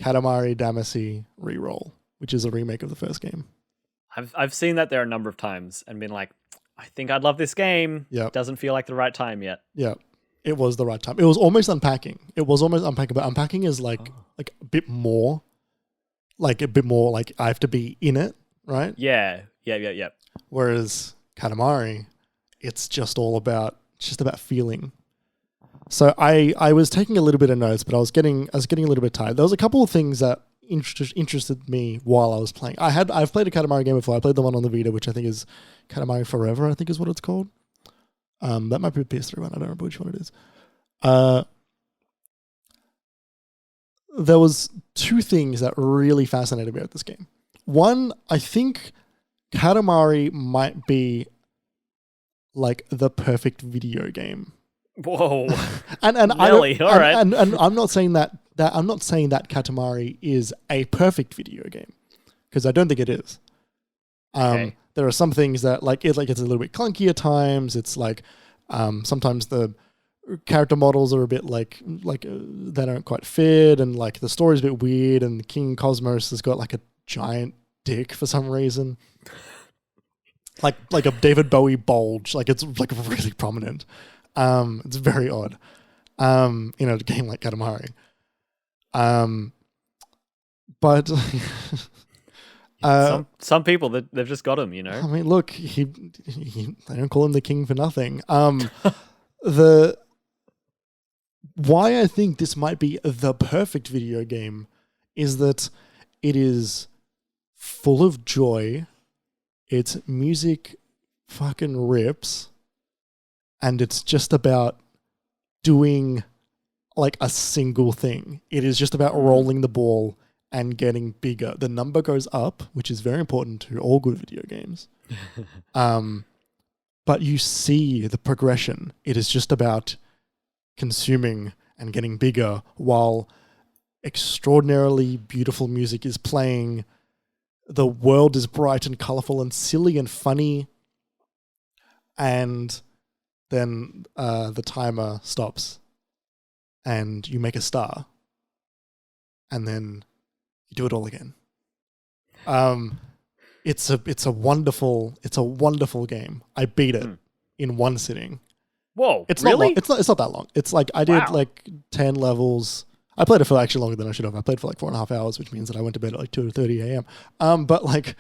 Katamari Damacy Reroll, which is a remake of the first game. I've seen that there a number of times and been like, I think I'd love this game. Yep. Doesn't feel like the right time yet. Yeah, it was the right time. It was almost unpacking. But unpacking is like a bit more like I have to be in it, right? Yeah. Whereas Katamari, it's just all about It's just about feeling. So I was taking a little bit of notes, but I was getting a little bit tired. There was a couple of things that interested me while I was playing. I've played a Katamari game before. I played the one on the Vita, which I think is Katamari Forever, I think is what it's called. That might be a PS3 one. I don't remember which one it is. There was two things that really fascinated me about this game. One, I think Katamari might be like the perfect video game. Whoa. and really? All right. And I'm not saying that Katamari is a perfect video game, because I don't think it is. Okay. There are some things that it's a little bit clunky at times. It's like sometimes the character models are a bit like they don't quite fit, and like the story's a bit weird, and King Cosmos has got like a giant dick for some reason. like a David Bowie bulge. Like it's like really prominent. It's very odd. In a game like Katamari. But some people that they've just got him, you know. I mean, look, they don't call him the king for nothing. Why I think this might be the perfect video game is that it is full of joy. Its music fucking rips. And it's just about doing like a single thing. It is just about rolling the ball and getting bigger. The number goes up, which is very important to all good video games. But you see the progression. It is just about consuming and getting bigger while extraordinarily beautiful music is playing. The world is bright and colorful and silly and funny. And then the timer stops and you make a star, and then you do it all again. It's a wonderful game. I beat it in one sitting. Whoa! It's really? not long. It's not that long. It's like I did like 10 levels. I played it for actually longer than I should have. I played for like 4.5 hours, which means that I went to bed at like 2:30 a.m. But like,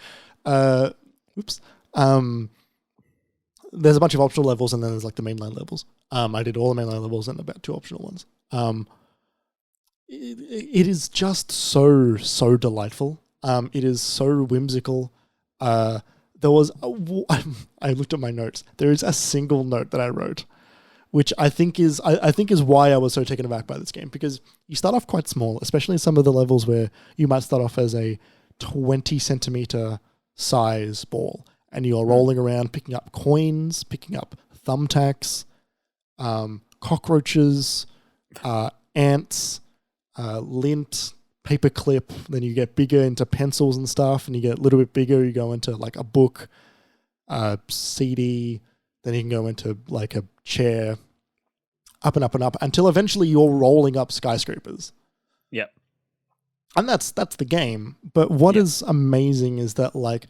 there's a bunch of optional levels, and then there's like the mainline levels. I did all the mainline levels and about 2 optional ones. It is just so delightful. It is so whimsical. I looked at my notes. There is a single note that I wrote, which I think is why I was so taken aback by this game, because you start off quite small, especially in some of the levels where you might start off as a 20 centimeter size ball. And you're rolling around, picking up coins, picking up thumbtacks, cockroaches, ants, lint, paperclip. Then you get bigger into pencils and stuff, and you get a little bit bigger. You go into like a book, CD. Then you can go into like a chair, up and up and up, until eventually you're rolling up skyscrapers. Yep. And that's the game. But what is amazing is that like,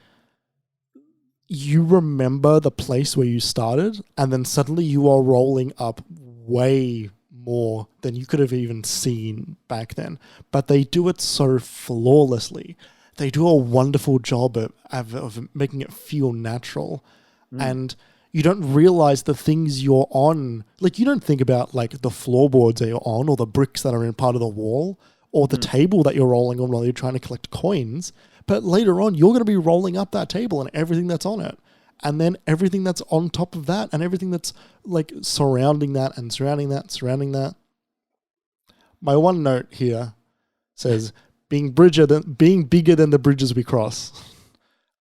you remember the place where you started, and then suddenly you are rolling up way more than you could have even seen back then. But they do it so flawlessly. They do a wonderful job of making it feel natural. And you don't realize the things you're on. Like, you don't think about like the floorboards that you're on, or the bricks that are in part of the wall, or the table that you're rolling on while you're trying to collect coins. But later on, you're going to be rolling up that table and everything that's on it. And then everything that's on top of that, and everything that's like surrounding that and surrounding that. My one note here says, being bigger than the bridges we cross.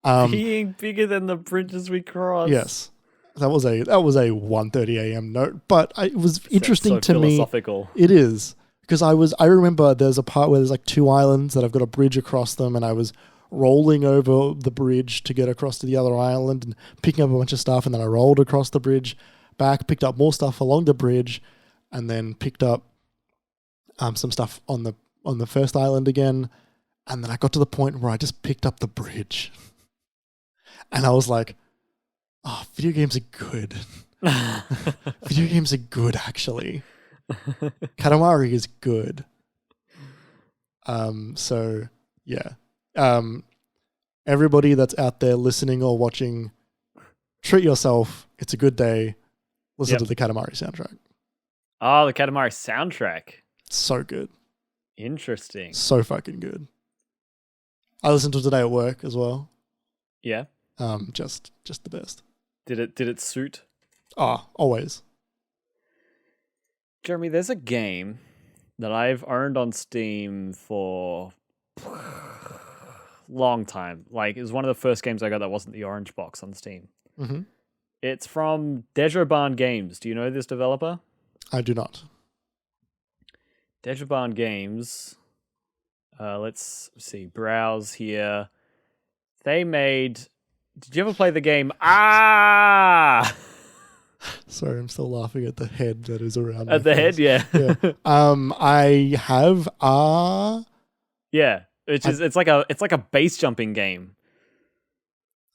Being bigger than the bridges we cross. Yes. That was a 1:30 a.m. note, but it was interesting to me. Philosophical. It is, because I remember there's a part where there's like 2 islands that I've got a bridge across them, and I was rolling over the bridge to get across to the other island and picking up a bunch of stuff, and then I rolled across the bridge back, picked up more stuff along the bridge, and then picked up some stuff on the first island again, and then I got to the point where I just picked up the bridge, and I was like, oh, video games are good. Video games are good, actually. Katamari is good. So yeah. Everybody that's out there listening or watching, treat yourself. It's a good day. listen to the Katamari soundtrack. Oh, the Katamari soundtrack. So good. Interesting. So fucking good. I listened to it today at work as well. Yeah. Just the best. Did it suit? Always. Jeremy, there's a game that I've owned on Steam for long time. Like, it was one of the first games I got that wasn't the orange box on Steam. Mm-hmm. It's from Dejoban Games. Do you know this developer? I do not. Dejoban Games. Let's see. Browse here. They made... Did you ever play the game? Sorry, I'm still laughing at the head that is around. At the head, yeah. Yeah. I have Yeah, it's like a base jumping game.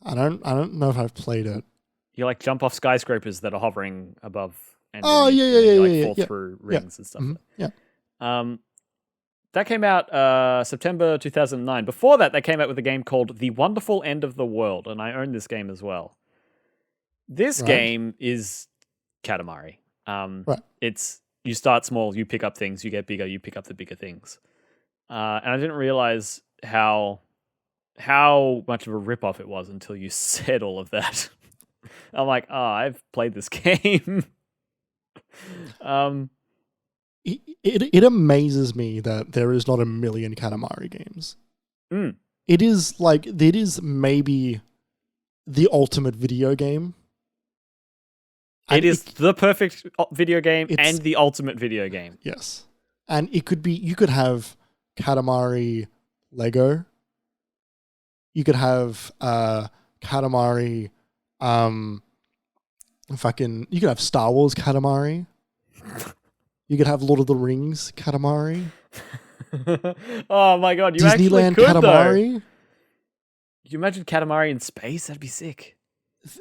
I don't know if I've played it. You like jump off skyscrapers that are hovering above. And you fall through rings and stuff. Mm-hmm. Yeah. That came out September 2009. Before that, they came out with a game called The Wonderful End of the World, and I own this game as well. This game is Katamari. Right. It's you start small, you pick up things, you get bigger, you pick up the bigger things. And I didn't realize how much of a ripoff it was until you said all of that. I'm like, I've played this game. It amazes me that there is not a million Katamari games. Mm. It is maybe the ultimate video game. It is the perfect video game and the ultimate video game. Yes. And you could have Katamari Lego. You could have Katamari you could have Star Wars Katamari. You could have Lord of the Rings Katamari. Oh my god, you Disneyland actually could, Katamari. Though. You imagine Katamari in space? That'd be sick.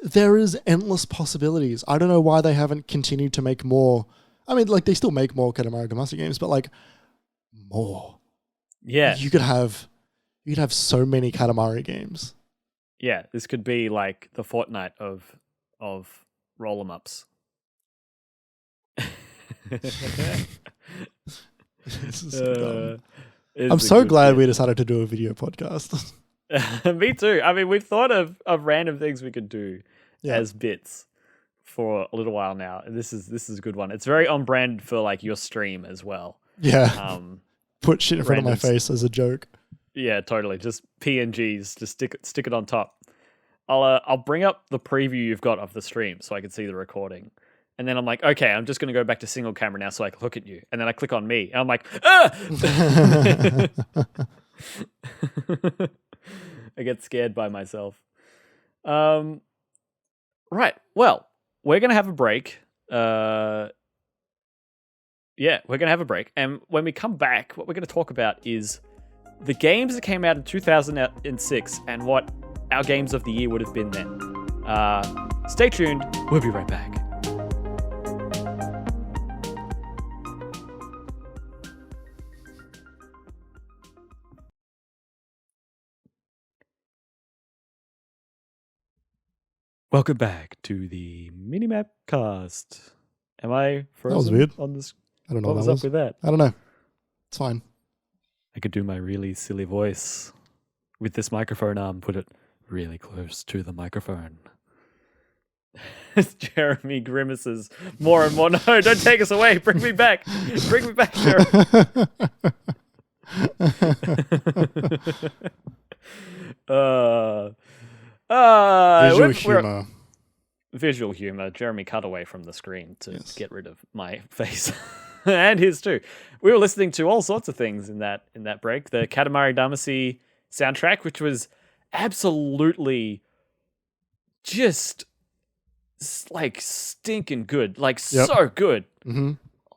There is endless possibilities. I don't know why they haven't continued to make more. I mean, like, they still make more Katamari Damacy games, but like more. Yeah. You could have so many Katamari games. Yeah, this could be like the Fortnite of roll 'em ups. This is so dumb. I'm so glad we decided to do a video podcast. Me too. I mean, we've thought of random things we could do as bits for a little while now. And this is a good one. It's very on brand for like your stream as well. Yeah. Put shit in front of my face as a joke. Yeah, totally. Just PNGs. Just stick it on top. I'll bring up the preview you've got of the stream so I can see the recording. And then I'm like, okay, I'm just going to go back to single camera now so I can look at you. And then I click on me. And I'm like, I get scared by myself. Right. Well, we're going to have a break. We're going to have a break. And when we come back, what we're going to talk about is the games that came out in 2006 and what our games of the year would have been then. Stay tuned. We'll be right back. Welcome back to the MiniMapCast. Am I frozen? That was weird. On this? I don't know what what was that up was. with that? I don't know. It's fine. I could do my really silly voice with this microphone arm, put it really close to the microphone. Jeremy grimaces more and more. No, don't take us away. Bring me back. Bring me back, Jeremy. Visual humor. Visual humor. Jeremy cut away from the screen to get rid of my face. And his too. We were listening to all sorts of things in that break. The Katamari Damacy soundtrack, which was absolutely just like stinking good. Like so good. Mm-hmm.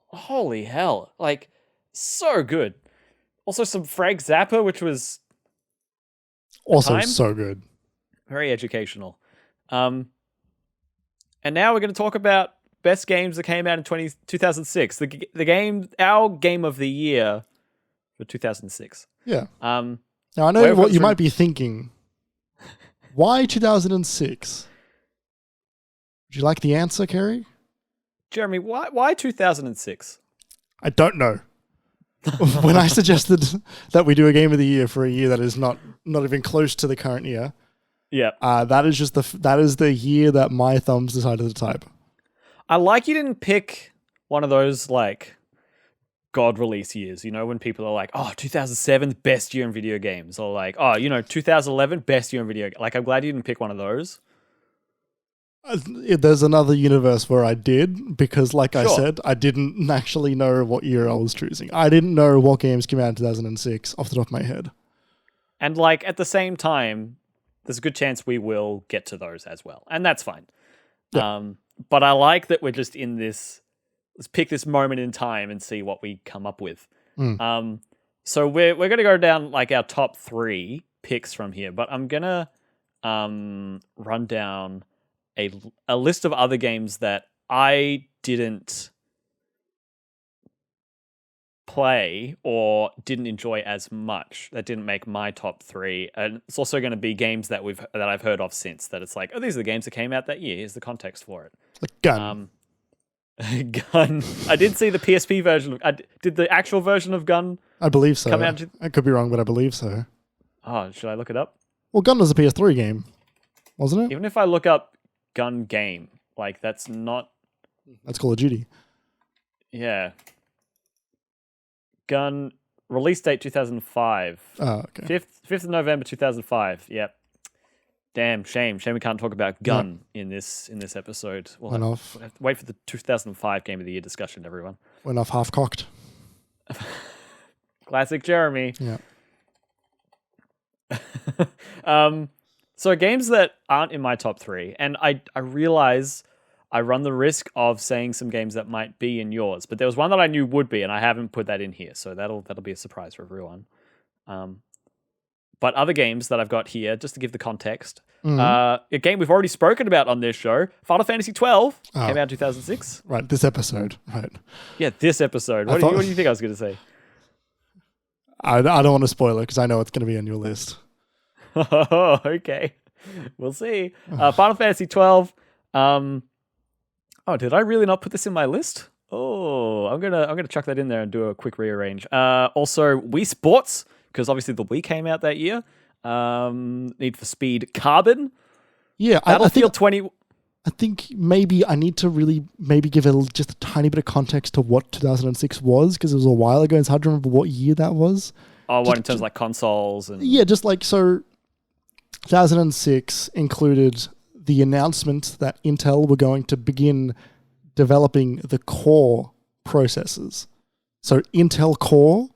Holy hell. Like so good. Also some Frag Zappa, which was also so good. Very educational. And now we're going to talk about best games that came out in 2006. The game, our game of the year for 2006. Yeah. Now I know what you might be thinking. Why 2006? Would you like the answer, Kerry? Jeremy, why 2006? I don't know. When I suggested that we do a game of the year for a year that is not even close to the current year, that is just that is the year that my thumbs decided to type. I like you didn't pick one of those like God release years, when people are like, oh, 2007, best year in video games, or like, oh, 2011, best year in video games. Like, I'm glad you didn't pick one of those. There's another universe where I did, because like I said, I didn't actually know what year I was choosing. I didn't know what games came out in 2006 off the top of my head. And like at the same time, there's a good chance we will get to those as well. And that's fine. Yeah. But I like that we're just in this, let's pick this moment in time and see what we come up with. So we're going to go down like our top 3 picks from here, but I'm going to run down a list of other games that I didn't play or didn't enjoy as much, that didn't make my top 3. And it's also going to be games that I've heard of since, that it's like, oh, these are the games that came out that year. Here's the context for it. Like Gun. Gun. I did see the PSP version. Did the actual version of Gun? I believe so. Come out I could be wrong, but I believe so. Oh, should I look it up? Well, Gun was a PS3 game, wasn't it? Even if I look up Gun game, like that's Call of Duty. Yeah. Gun release date 2005. Oh, okay. 5th of November 2005. Yep. Damn, shame we can't talk about Gun in this episode. We'll have to wait for the 2005 Game of the Year discussion, everyone. Went off half cocked. Classic Jeremy. Yeah. So games that aren't in my top 3, and I realize I run the risk of saying some games that might be in yours, but there was one that I knew would be, and I haven't put that in here, so that'll be a surprise for everyone. But other games that I've got here, just to give the context, a game we've already spoken about on this show, Final Fantasy XII, came out in 2006. Right, this episode. Right. Yeah, this episode. What do you think I was going to say? I don't want to spoil it because I know it's going to be on your list. Oh, okay. We'll see. Final Fantasy XII. Did I really not put this in my list? Oh, I'm gonna chuck that in there and do a quick rearrange. Also, Wii Sports, because obviously the Wii came out that year. Need for Speed Carbon. Yeah, Battlefield 20. I think maybe I need to really give just a tiny bit of context to what 2006 was, because it was a while ago and it's hard to remember what year that was. Oh, what, in terms of like consoles? And yeah, just like, so 2006 included the announcement that Intel were going to begin developing the Core processors. So Intel Core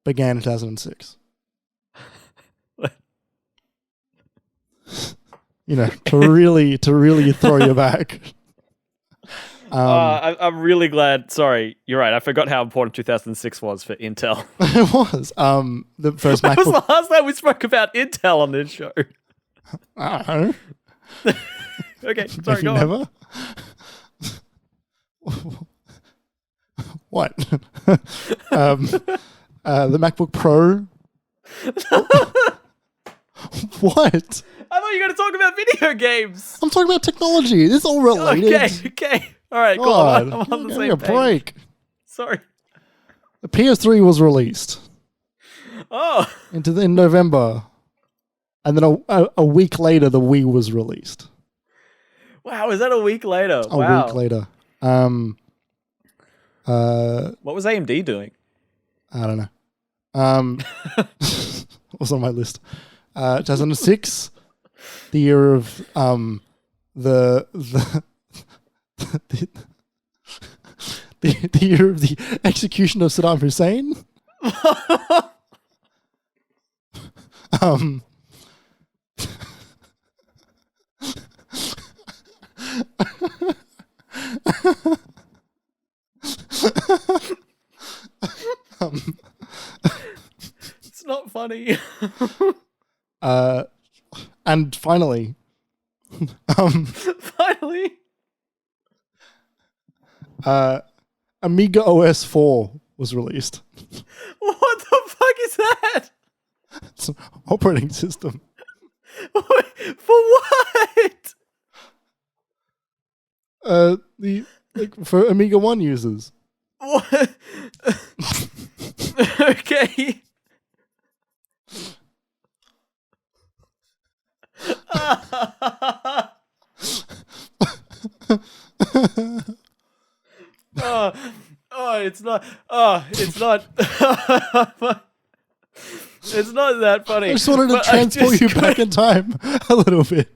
began in 2006. To really throw you back. I'm really glad. Sorry, you're right. I forgot how important 2006 was for Intel. It was. The first MacBook. That was the last time we spoke about Intel on this show. I don't know. Okay, sorry, go never? What? The MacBook Pro. What? I thought you were going to talk about video games. I'm talking about technology. This is all related. Okay. All right, go on. I'm on the same page. Break. Sorry. The PS3 was released. Oh. In November. And then a week later, the Wii was released. Wow, is that a week later? A week later. What was AMD doing? I don't know. What was on my list? 2006, the year of the year of the execution of Saddam Hussein. It's not funny. And finally, Amiga OS 4 was released. What the fuck is that? It's an operating system. For what? Like for Amiga 1 users. What? Okay. It's not. It's not that funny. I just wanted to transport you back in time a little bit.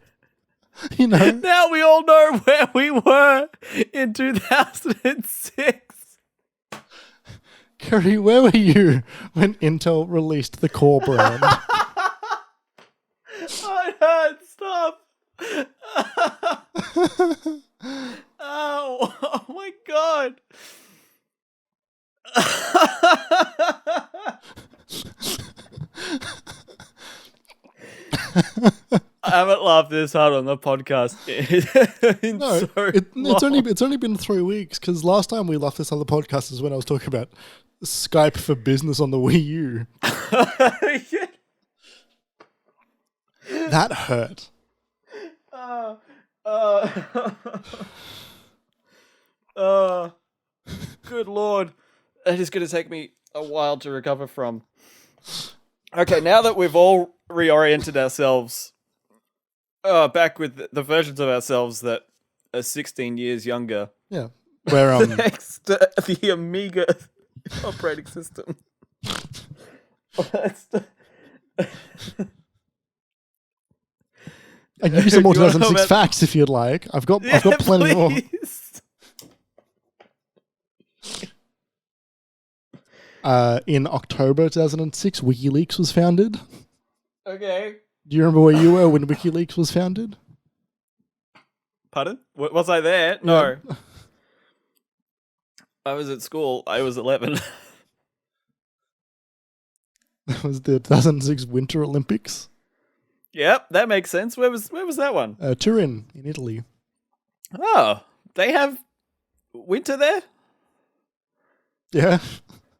You know. Now we all know where we were in 2006. Kerry, where were you when Intel released the Core brand? I heard stop. Oh my god. I haven't laughed this hard on the podcast. It's only been 3 weeks because last time we laughed this on the podcast is when I was talking about Skype for Business on the Wii U. Yeah. That hurt. Good lord. It is going to take me a while to recover from. Okay, now that we've all reoriented ourselves back with the versions of ourselves that are 16 years younger. Yeah. Where thanks to the Amiga operating system. I can give you some more 2006 facts if you'd like. I've got plenty more. In October 2006, WikiLeaks was founded. Okay. Do you remember where you were when WikiLeaks was founded? Pardon? Was I there? No. Yeah. I was at school. I was 11. That was the 2006 Winter Olympics. Yep, that makes sense. Where was that one? Turin in Italy. Oh, they have winter there? Yeah.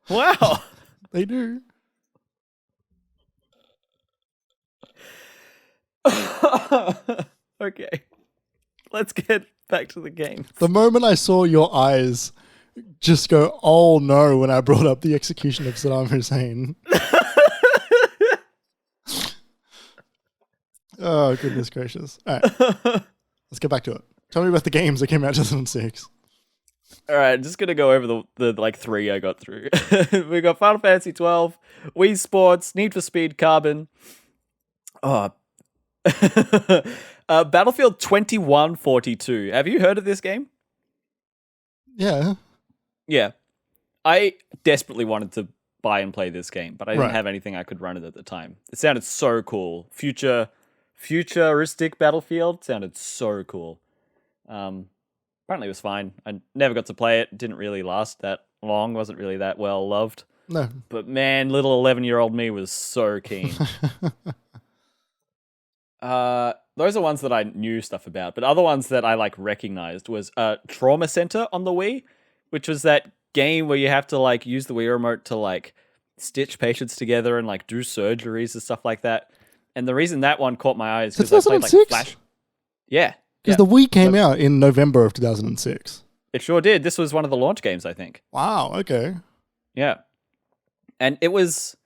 Wow. They do. Okay. Let's get back to the game. The moment I saw your eyes just go, oh no, when I brought up the execution of Saddam Hussein. Oh, goodness gracious. All right. Let's get back to it. Tell me about the games that came out in 2006. All right, just going to go over the like 3 I got through. We got Final Fantasy XII, Wii Sports, Need for Speed Carbon. Battlefield 2142. Have you heard of this game? Yeah. Yeah. I desperately wanted to buy and play this game, but I didn't have anything I could run it at the time. It sounded so cool. Futuristic Battlefield sounded so cool. Apparently it was fine. I never got to play it. Didn't really last that long. Wasn't really that well loved. No. But man, little 11-year-old me was so keen. Those are ones that I knew stuff about. But other ones that I like recognized was Trauma Center on the Wii, which was that game where you have to like use the Wii remote to like stitch patients together and like do surgeries and stuff like that. And the reason that one caught my eyes because I played like Flash. Yeah. Because the Wii came out in November of 2006. It sure did. This was one of the launch games, I think. Wow, okay. Yeah. And it was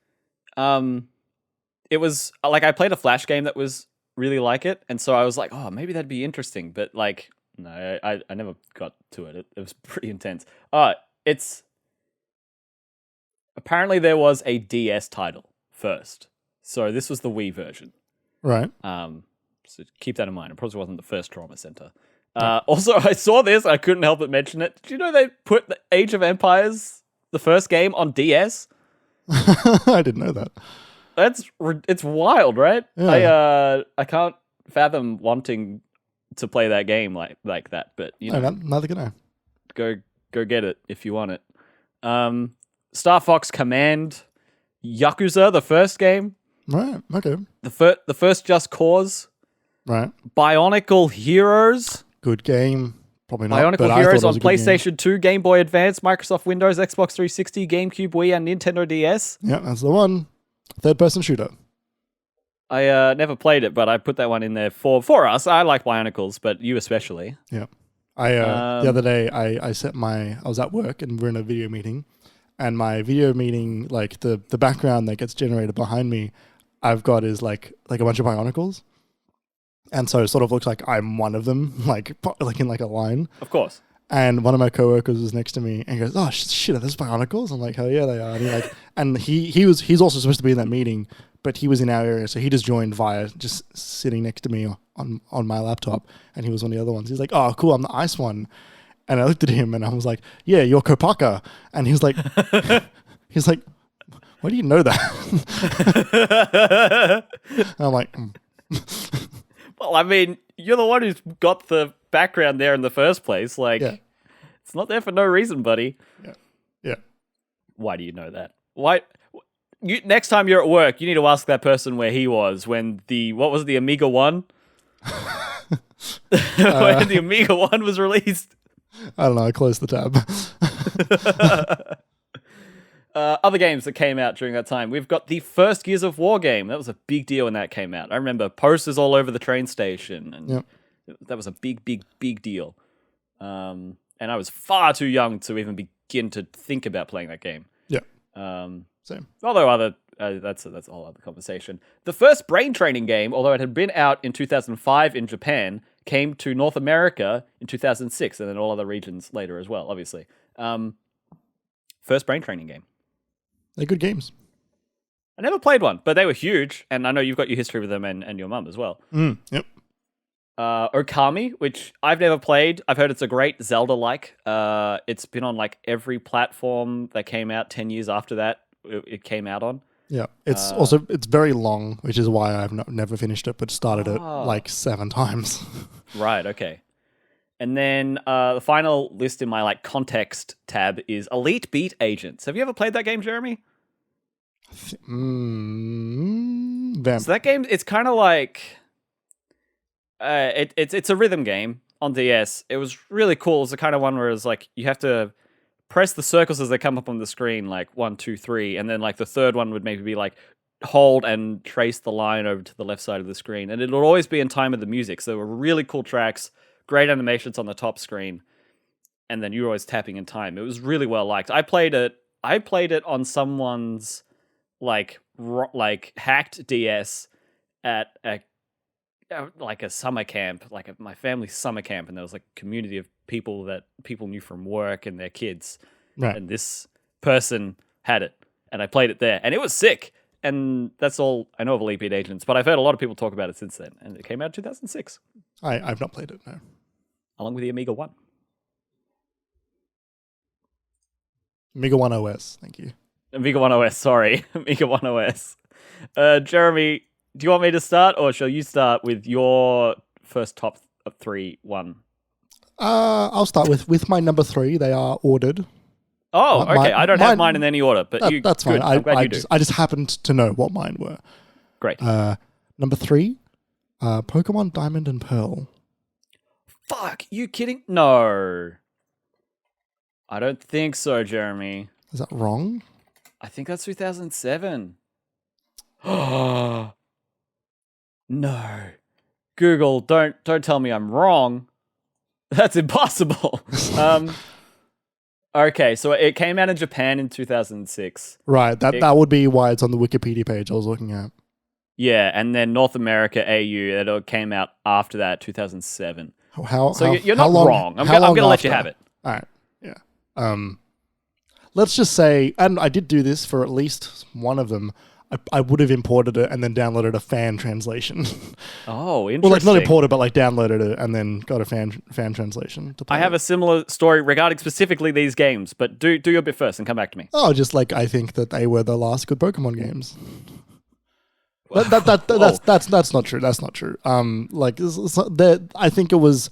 like I played a Flash game that was really like it, and so I was like, oh, maybe that'd be interesting, but like, no, I never got to it. It was pretty intense. It's apparently there was a DS title first. So this was the Wii version. Right. So keep that in mind. It probably wasn't the first Trauma Center. Also, I saw this. I couldn't help but mention it. Did you know they put the Age of Empires, the first game, on DS? I didn't know that. It's wild, right? Yeah. I can't fathom wanting to play that game like that. But you know, neither can I. Go get it if you want it. Star Fox Command, Yakuza, the first game. Right. Okay. The first Just Cause. Right. Bionicle Heroes. Good game. Probably not. Bionicle Heroes on PlayStation 2, Game Boy Advance, Microsoft Windows, Xbox 360, GameCube, Wii, and Nintendo DS. Yeah, that's the one. Third-person shooter. I never played it, but I put that one in there for us. I like Bionicles, but you especially. Yeah. The other day I was at work and we're in a video meeting, and my video meeting, like the background that gets generated behind me, I've got is like a bunch of Bionicles. And so it sort of looks like I'm one of them, like in like a line. Of course. And one of my coworkers was next to me and he goes, "Oh shit, are those Bionicles?" I'm like, "Hell yeah, they are." And he's also supposed to be in that meeting, but he was in our area, so he just joined via just sitting next to me on my laptop, and he was one of the other ones. He's like, "Oh, cool, I'm the ice one." And I looked at him and I was like, "Yeah, you're Kopaka." And he was like, "Why do you know that?" And I'm like, Well, I mean, you're the one who's got the background there in the first place. Like, It's not there for no reason, buddy. Yeah. Why do you know that? Why? Next time you're at work, you need to ask that person where he was when the Amiga 1? When the Amiga 1 was released? I don't know, I closed the tab. Other games that came out during that time. We've got the first Gears of War game. That was a big deal when that came out. I remember posters all over the train station. And that was a big, big, big deal. And I was far too young to even begin to think about playing that game. Yeah. Same. Although that's a whole other conversation. The first brain training game, although it had been out in 2005 in Japan, came to North America in 2006, and then all other regions later as well, obviously. First brain training game. They're good games. I never played one, but they were huge, and I know you've got your history with them and your mum as well. Yep. Okami, which I've never played. I've heard it's a great Zelda-like. It's been on like every platform that came out 10 years after that it came out on. Yeah, it's it's very long, which is why I've never finished it, but started it like 7 times. Right, okay. And then the final list in my like context tab is Elite Beat Agents. Have you ever played that game, Jeremy? So that game, it's kind of like it's a rhythm game on DS. It was really cool. It's the kind of one where it's like you have to press the circles as they come up on the screen, like 1, 2, 3, and then like the third one would maybe be like hold and trace the line over to the left side of the screen, and it would always be in time with the music. So there were really cool tracks, great animations on the top screen, and then you were always tapping in time. It was really well liked. I played it on someone's like hacked DS at a summer camp, my family's summer camp, and there was like a community of people that people knew from work and their kids. Right. And this person had it, and I played it there, and it was sick. And that's all I know of Elite Beat Agents, but I've heard a lot of people talk about it since then, and it came out in 2006. I've not played it, no. Along with the Amiga 1. Amiga 1 OS, thank you. Amiga 1 OS, sorry. Amiga 1 OS. Jeremy, do you want me to start, or shall you start with your first top 3 one? I'll start with my number 3. They are ordered. Oh, okay. I don't have mine in any order, but that's fine. I'm glad you do. I just happened to know what mine were. Great. Number 3, Pokemon Diamond and Pearl. Fuck, you kidding? No. I don't think so, Jeremy. Is that wrong? I think that's 2007. Oh. No. Google, don't tell me I'm wrong. That's impossible. Okay, so it came out in Japan in 2006. Right, that would be why it's on the Wikipedia page I was looking at. Yeah, and then North America AU, it came out after that, 2007. You're not wrong. I'm going to let you have it. All right, yeah. Let's just say, and I did do this for at least one of them, I would have imported it and then downloaded a fan translation. Oh, interesting. Well, like not imported, but like downloaded it and then got a fan translation to play. I have a similar story regarding specifically these games, but do your bit first and come back to me. Oh, just like I think that they were the last good Pokemon games. That's not true. That's not true. I think it was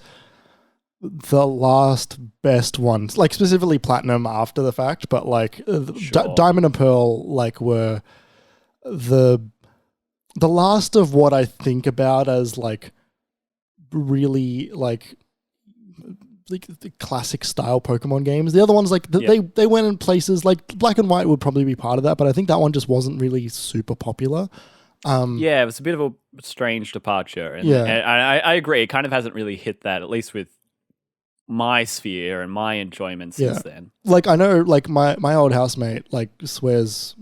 the last best ones, like specifically Platinum after the fact, but like sure. Diamond and Pearl like were the last of what I think about as like really like the classic style Pokemon games. The other ones like they went in places like Black and White would probably be part of that, but I think that one just wasn't really super popular. Yeah, it was a bit of a strange departure. And I agree. It kind of hasn't really hit that, at least with my sphere and my enjoyment since then. Like, I know, like, my old housemate, like, swears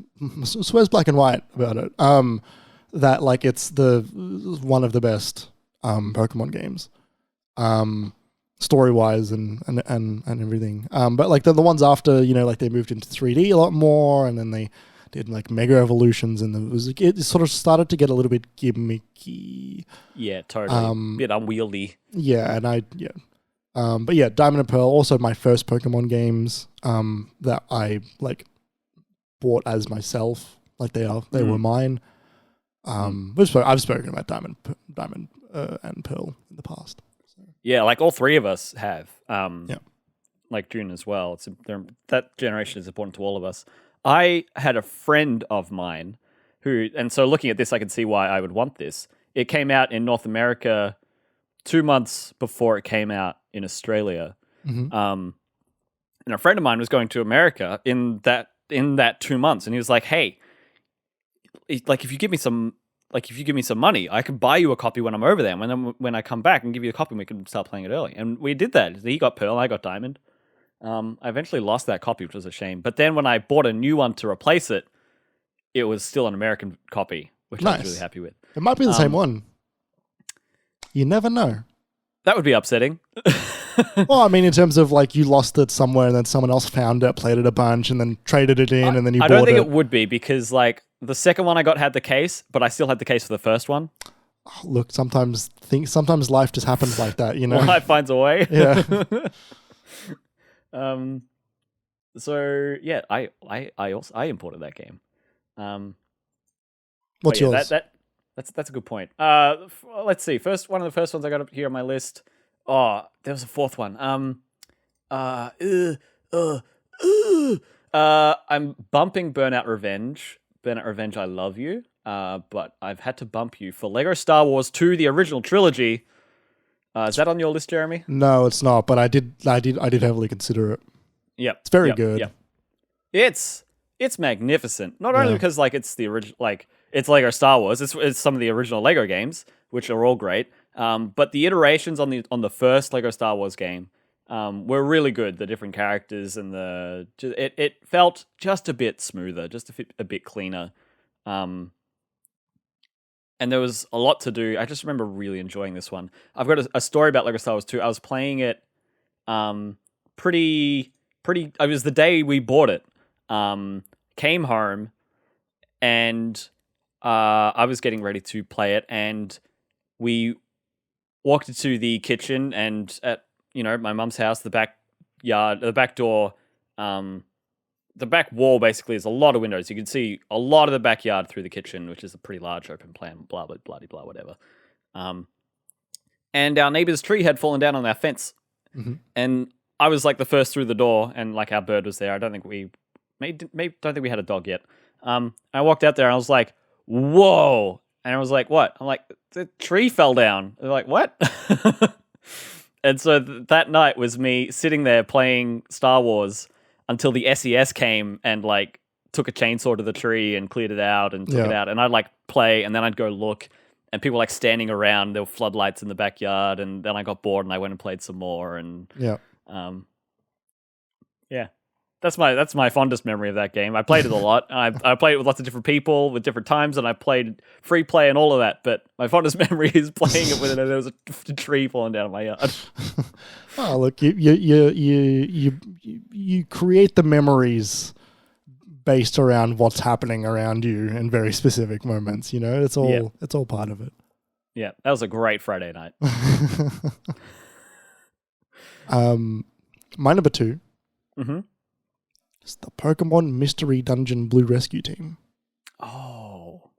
black and white about it. That, like, it's one of the best Pokemon games. Story-wise and everything. But, like, the ones after, you know, like, they moved into 3D a lot more, and then they did, like, Mega Evolutions, and it sort of started to get a little bit gimmicky. Yeah, totally. A bit unwieldy. Yeah, but yeah, Diamond and Pearl, also my first Pokemon games that I, like, bought as myself. Like, they were mine. I've spoken about Diamond and Pearl in the past. So. Yeah, like all three of us have. Like June as well. That generation is important to all of us. I had a friend of mine who, and so looking at this, I can see why I would want this. It came out in North America 2 months before it came out in Australia. And a friend of mine was going to America in that 2 months, and he was like, "Hey, like if you give me some money, I can buy you a copy when I'm over there. And when I come back and give you a copy, and we can start playing it early." And we did that. He got Pearl, I got Diamond. I eventually lost that copy, which was a shame. But then when I bought a new one to replace it, it was still an American copy, which I was really happy with. It might be the same one. You never know. That would be upsetting. Well, I mean, in terms of, like, you lost it somewhere and then someone else found it, played it a bunch, and then traded it in, and then you bought it. I don't think it would be, because, like, the second one I got had the case, but I still had the case for the first one. Look, sometimes life just happens like that, you know? Well, life finds a way. Yeah. So yeah, I imported that game. What's yours? That's a good point. Let's see. One of the first ones I got up here on my list. Oh, there was a fourth one. I'm bumping Burnout Revenge. Burnout Revenge, I love you. But I've had to bump you for Lego Star Wars 2, the original trilogy. Is that on your list, Jeremy? No, it's not. But I did heavily consider it. Yep. It's very good. Yep. It's magnificent. Not only because, like, it's the original, like, it's Lego Star Wars. It's some of the original Lego games, which are all great. But the iterations on the first Lego Star Wars game were really good. The different characters and it felt just a bit smoother, just a bit cleaner. And there was a lot to do. I just remember really enjoying this one. I've got a story about Lego Star Wars 2. I was playing it pretty. It was the day we bought it. Came home, and I was getting ready to play it, and we walked into the kitchen, and at my mum's house, the backyard, the back door, the back wall basically is a lot of windows. You can see a lot of the backyard through the kitchen, which is a pretty large open plan. Blah blah blah blah whatever. And our neighbor's tree had fallen down on our fence, and I was like the first through the door, and like our bird was there. I don't think we had a dog yet. I walked out there and I was like, "Whoa!" And I was like, "What?" I'm like, "The tree fell down." They're like, "What?" And so that night was me sitting there playing Star Wars until the SES came and like took a chainsaw to the tree and cleared it out and took it out. And I'd like play, and then I'd go look, and people were like standing around. There were floodlights in the backyard, and then I got bored and I went and played some more. And that's my fondest memory of that game. I played it a lot. I played it with lots of different people with different times, and I played free play and all of that. But my fondest memory is playing it when there was a tree falling down in my yard. Oh, look, you create the memories based around what's happening around you in very specific moments. You know, it's all part of it. Yeah, that was a great Friday night. My number 2. Mm-hmm. It's the Pokemon Mystery Dungeon Blue Rescue Team. Oh,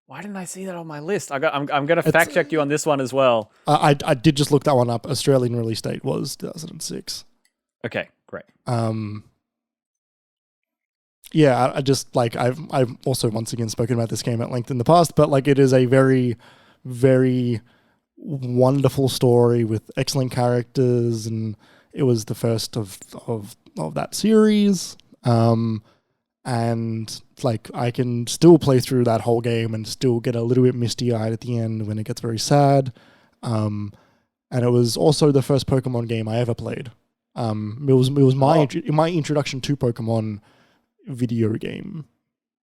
why didn't I see that on my list? I'm going to fact check you on this one as well. I did just look that one up. Australian release date was 2006. Okay, great. Yeah, I just like I've also once again spoken about this game at length in the past, but like it is a very, very wonderful story with excellent characters, and it was the first of that series. And like I can still play through that whole game and still get a little bit misty-eyed at the end when it gets very sad. And and it was also the first Pokemon game I ever played. It was my introduction to Pokemon video game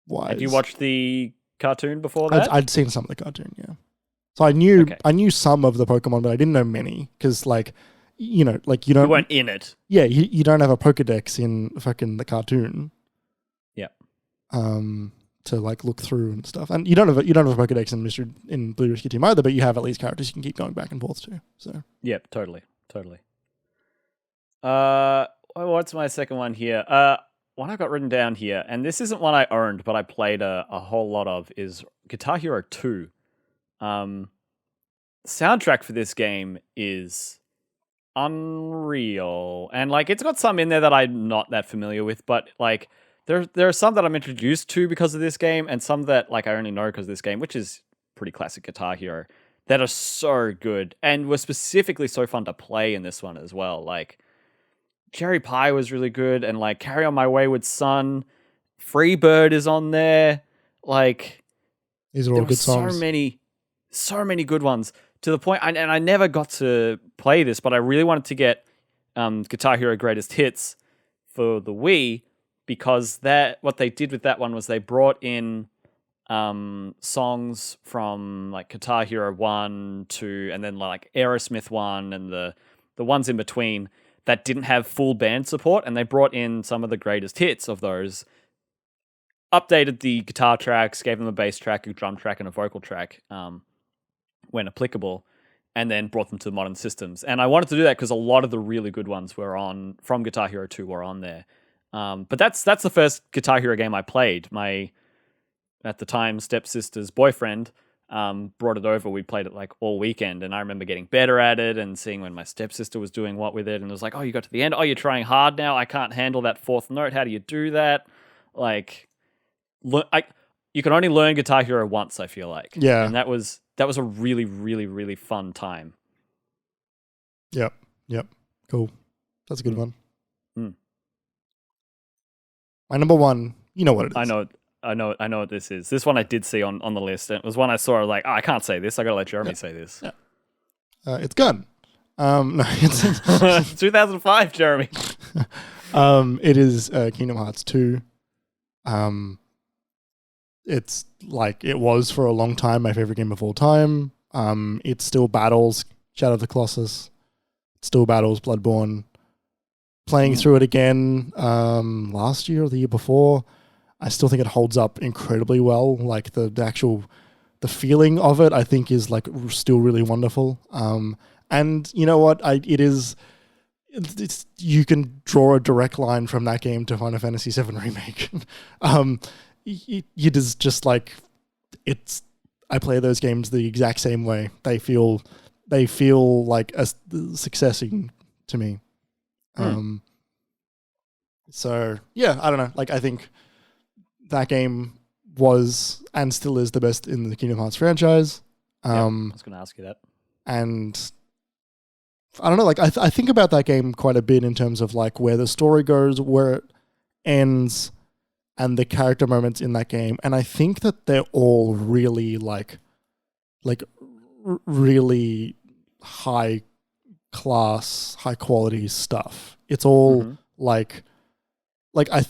wise. Had you watched the cartoon before that? I'd seen some of the cartoon, yeah. So I knew some of the Pokemon, but I didn't know many because, like, you know, like you weren't in it. Yeah, you don't have a Pokedex in fucking the cartoon. Yeah. To like look through and stuff, and you don't have a Pokedex in Blue Rescue Team either, but you have at least characters you can keep going back and forth to. So. Yep, totally. What's my second one here? One I got written down here, and this isn't one I owned, but I played a whole lot of, is Guitar Hero 2. Soundtrack for this game is unreal, and like it's got some in there that I'm not that familiar with, but like there are some that I'm introduced to because of this game, and some that like I only know because of this game, which is pretty classic Guitar Hero, that are so good and were specifically so fun to play in this one as well. Like Cherry Pie was really good, and like Carry On My Wayward Son, Freebird is on there. Like these are all good songs. So many good ones, to the point, and I never got to play this, but I really wanted to get Guitar Hero Greatest Hits for the Wii, because what they did with that one was they brought in songs from like Guitar Hero 1, 2, and then like Aerosmith 1 and the ones in between that didn't have full band support, and they brought in some of the greatest hits of those, updated the guitar tracks, gave them a bass track, a drum track, and a vocal track when applicable, and then brought them to modern systems. And I wanted to do that because a lot of the really good ones from Guitar Hero 2 were on there. But that's the first Guitar Hero game I played. My, at the time, stepsister's boyfriend brought it over. We played it like all weekend, and I remember getting better at it and seeing when my stepsister was doing what with it, and it was like, oh, you got to the end. Oh, you're trying hard now. I can't handle that fourth note. How do you do that? Like, you can only learn Guitar Hero once, I feel like. Yeah. And that was a really, really, really fun time. Yep. Cool. That's a good one. My number one, you know what it is. I know what this is. This one I did see on the list, and it was one I saw. I was like, oh, I can't say this. I got to let Jeremy say this. Yeah. It's Gun. No, it's 2005, Jeremy. It is Kingdom Hearts 2. It's like it was for a long time my favorite game of all time. It still battles Shadow of the Colossus. It still battles Bloodborne. Playing through it again last year or the year before, I still think it holds up incredibly well. Like the feeling of it, I think, is like still really wonderful. And you know what? It's you can draw a direct line from that game to Final Fantasy VII Remake. It is just like I play those games the exact same way. They feel like a successing to me. So yeah, I don't know. Like I think that game was and still is the best in the Kingdom Hearts franchise. I was going to ask you that. And I don't know. Like I think about that game quite a bit in terms of like where the story goes, where it ends, and the character moments in that game. And I think that they're all really really high class, high quality stuff. It's all like I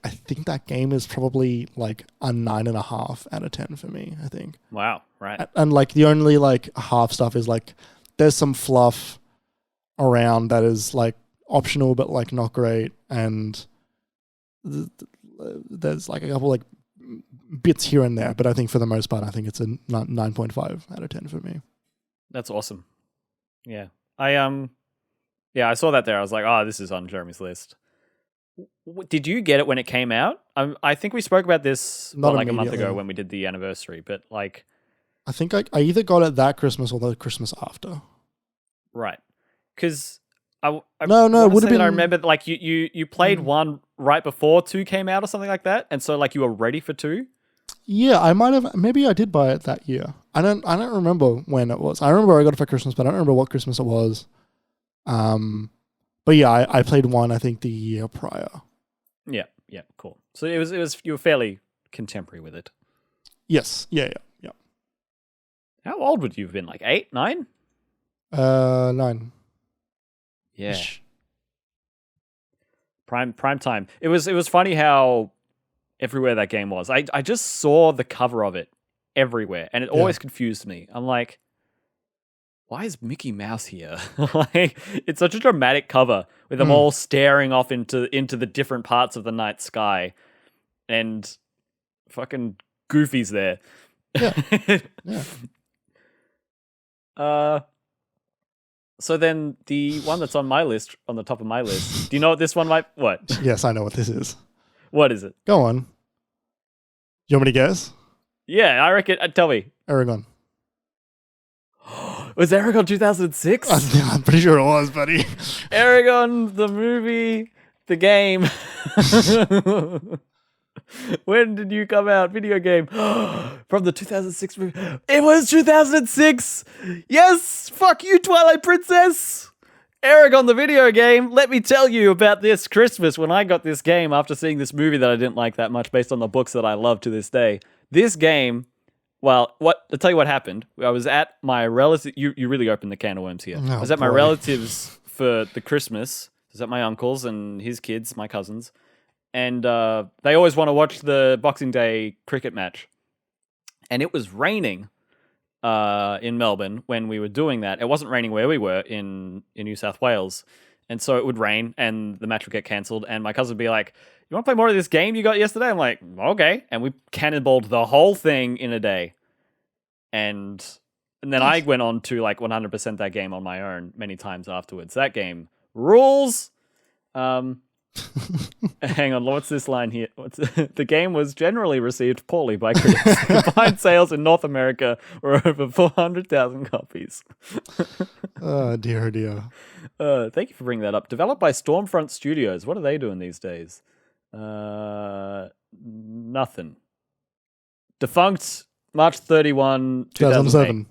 think that game is probably like a 9.5 out of 10 for me, I think. Wow, right. And like the only like half stuff is like there's some fluff around that is like optional but like not great, and there's like a couple like bits here and there, but I think for the most part I think it's a 9.5 out of 10 for me. That's awesome. Yeah. I saw that there. I was like, oh, this is on Jeremy's list. Did you get it when it came out? I think we spoke about this like a month ago when we did the anniversary, but like... I think I either got it that Christmas or the Christmas after. Right. Because no, it would have been... I remember like you played one right before 2 came out or something like that, and so like you were ready for 2? Yeah, I might have... Maybe I did buy it that year. I don't remember when it was. I remember I got it for Christmas, but I don't remember what Christmas it was. But yeah, I played 1, I think, the year prior. Yeah, cool. So it was you were fairly contemporary with it. Yes, yeah. How old would you have been? Like 8, 9? 9. Yeah. Prime time. It was funny how everywhere that game was. I just saw the cover of it everywhere, and it always confused me. I'm like, why is Mickey Mouse here? Like, it's such a dramatic cover with them all staring off into the different parts of the night sky, and fucking Goofy's there. Yeah. So then the one that's on my list, on the top of my list, do you know what this one might... What? Yes, I know what this is. What is it? Go on. You want me to guess? Yeah, I reckon... tell me. Aragon. Was Aragon 2006? I'm pretty sure it was, buddy. Aragon, the movie, the game. When did you come out? Video game. From the 2006 movie. It was 2006! Yes! Fuck you, Twilight Princess! Aragon, the video game. Let me tell you about this Christmas when I got this game after seeing this movie that I didn't like that much based on the books that I love to this day. This game, well, I'll tell you what happened. I was at my relative... You really opened the can of worms here. I was at my relatives for the Christmas. I was at my uncle's and his kids, my cousins. And they always want to watch the Boxing Day cricket match. And it was raining in Melbourne when we were doing that. It wasn't raining where we were in New South Wales. And so it would rain and the match would get cancelled. And my cousin would be like, you want to play more of this game you got yesterday? I'm like, okay. And we cannonballed the whole thing in a day. And then I went on to like 100% that game on my own many times afterwards. That game rules. Hang on, what's this line here? The game was generally received poorly by critics. Combined sales in North America were over 400,000 copies. Oh, dear, oh dear. Thank you for bringing that up. Developed by Stormfront Studios. What are they doing these days? Nothing. Defunct March 31, 2007.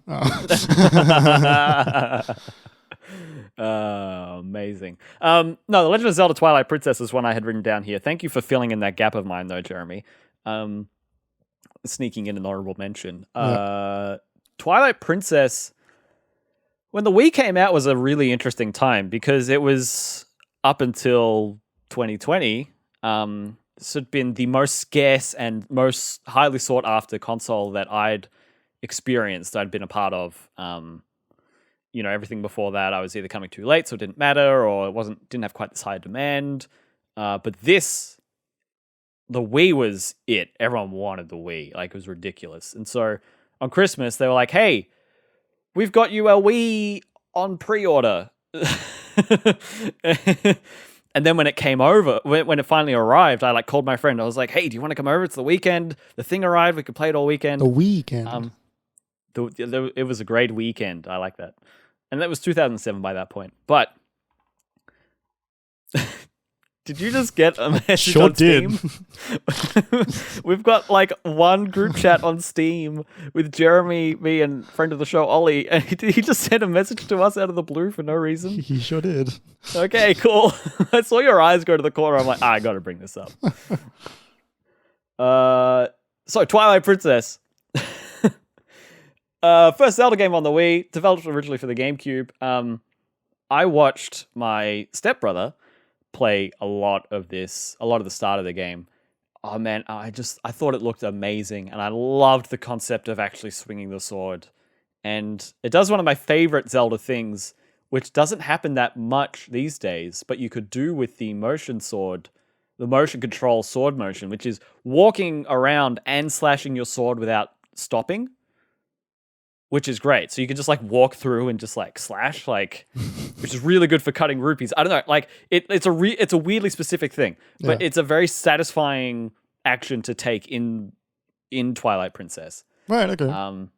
Amazing. No, The Legend of Zelda Twilight Princess is one I had written down here. Thank you for filling in that gap of mine, though, Jeremy. Sneaking in an honorable mention. Twilight Princess, when the Wii came out, was a really interesting time because it was up until 2020. This had been the most scarce and most highly sought after console that I'd experienced, I'd been a part of. Everything before that, I was either coming too late, so it didn't matter, or it didn't have quite this high demand. But the Wii was it. Everyone wanted the Wii. Like, it was ridiculous. And so on Christmas, they were like, hey, we've got you a Wii on pre-order. And then when it came over, when it finally arrived, I called my friend. I was like, hey, do you want to come over? It's the weekend. The thing arrived. We could play it all weekend. The weekend. It was a great weekend. I like that. And that was 2007 by that point. But did you just get a message sure on Steam? Did. We've got one group chat on Steam with Jeremy, me, and friend of the show, Ollie. And he just sent a message to us out of the blue for no reason. He sure did. Okay, cool. I saw your eyes go to the corner. I'm like, I got to bring this up. So Twilight Princess. First Zelda game on the Wii, developed originally for the GameCube. I watched my stepbrother play a lot of the start of the game. Oh man, I thought it looked amazing, and I loved the concept of actually swinging the sword. And it does one of my favorite Zelda things, which doesn't happen that much these days, but you could do with the motion sword, the motion control sword motion, which is walking around and slashing your sword without stopping. Which is great. So you can just walk through and just slash, which is really good for cutting rupees. I don't know, it's a weirdly specific thing, but it's a very satisfying action to take in Twilight Princess. Right. Okay.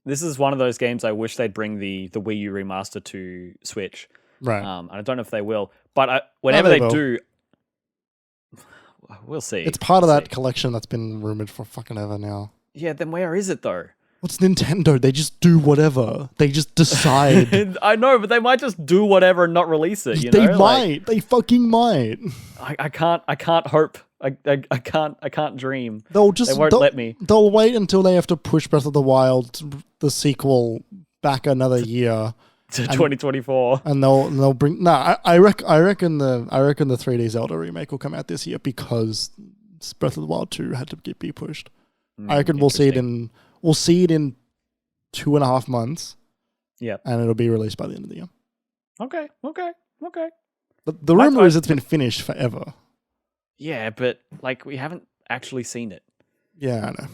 This is one of those games I wish they'd bring the Wii U remaster to Switch. Right. And I don't know if they will, but whenever they do, we'll see. It's part of that collection that's been rumored for fucking ever now. Yeah. Then where is it though? What's Nintendo? They just do whatever. They just decide. I know, but they might just do whatever and not release it. They might. They fucking might. I can't hope. I can't dream. They won't let me. They'll wait until they have to push Breath of the Wild, the sequel, back another year to 2024. And they'll bring I reckon the 3D Zelda remake will come out this year because Breath of the Wild 2 had to be pushed. I reckon we'll see it in 2.5 months. Yeah. And it'll be released by the end of the year. Okay. But the rumor is it's been finished forever. Yeah, but like we haven't actually seen it. Yeah, I know.